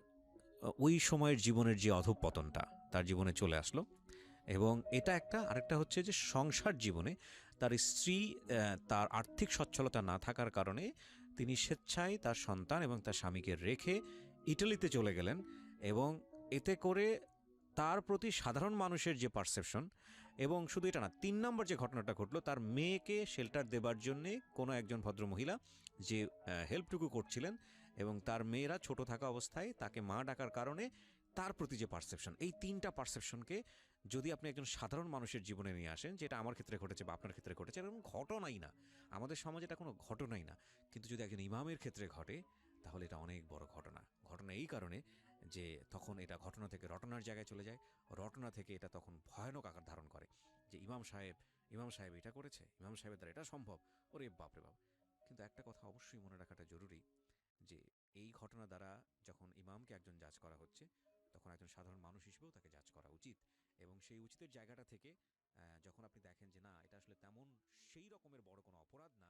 ওই সময়ের জীবনের যে অধঃপতনটা তার জীবনে চলে আসলো। এবং এটা একটা, আরেকটা হচ্ছে যে সংসার জীবনে তার স্ত্রী তার আর্থিক সচ্ছলতা না থাকার কারণে তিনি স্বেচ্ছায় তার সন্তান এবং তার স্বামীকে রেখে ইটালিতে চলে গেলেন। এবং এতে করে তার প্রতি সাধারণ মানুষের যে পারসেপশন, এবং শুধু এটা না, 3 নম্বর যে ঘটনাটা ঘটলো, তার মেয়েকে শেল্টার দেবার জন্যে কোনো একজন ভদ্রমহিলা যে হেল্পটুকু করছিলেন এবং তার মেয়েরা ছোট থাকা অবস্থায় তাকে মা ডাকার কারণে তার প্রতি যে পারসেপশন, এই 3টা পারসেপশনকে যদি আপনি একজন সাধারণ মানুষের জীবনে নিয়ে আসেন, যেটা আমার ক্ষেত্রে ঘটেছে বা আপনার ক্ষেত্রে ঘটেছে, এরকম ঘটনাই না, আমাদের সমাজে এটা কোনো ঘটনাই না, কিন্তু যদি একজন ইমামের ক্ষেত্রে ঘটে তাহলে এটা অনেক বড় ঘটনা। ঘটনা এই কারণে যে তখন এটা ঘটনা থেকে রটনার জায়গায় চলে যায়, রটনা থেকে এটা তখন ভয়ানক আকার ধারণ করে যে ইমাম সাহেব এটা করেছে, ইমাম সাহেবের দ্বারা এটা সম্ভব, ওরে বাপরে বাপ। কিন্তু একটা কথা অবশ্যই মনে রাখাটা জরুরি যে এই ঘটনা দ্বারা যখন ইমামকে একজন জাজ করা হচ্ছে, তখন একজন সাধারণ মানুষ হিসেবেও তাকে জাজ করা উচিত। এবং সেই উচিতের জায়গাটা থেকে যখন আপনি দেখেন যে না, এটা আসলে তেমন সেই রকমের বড় কোনো অপরাধ না।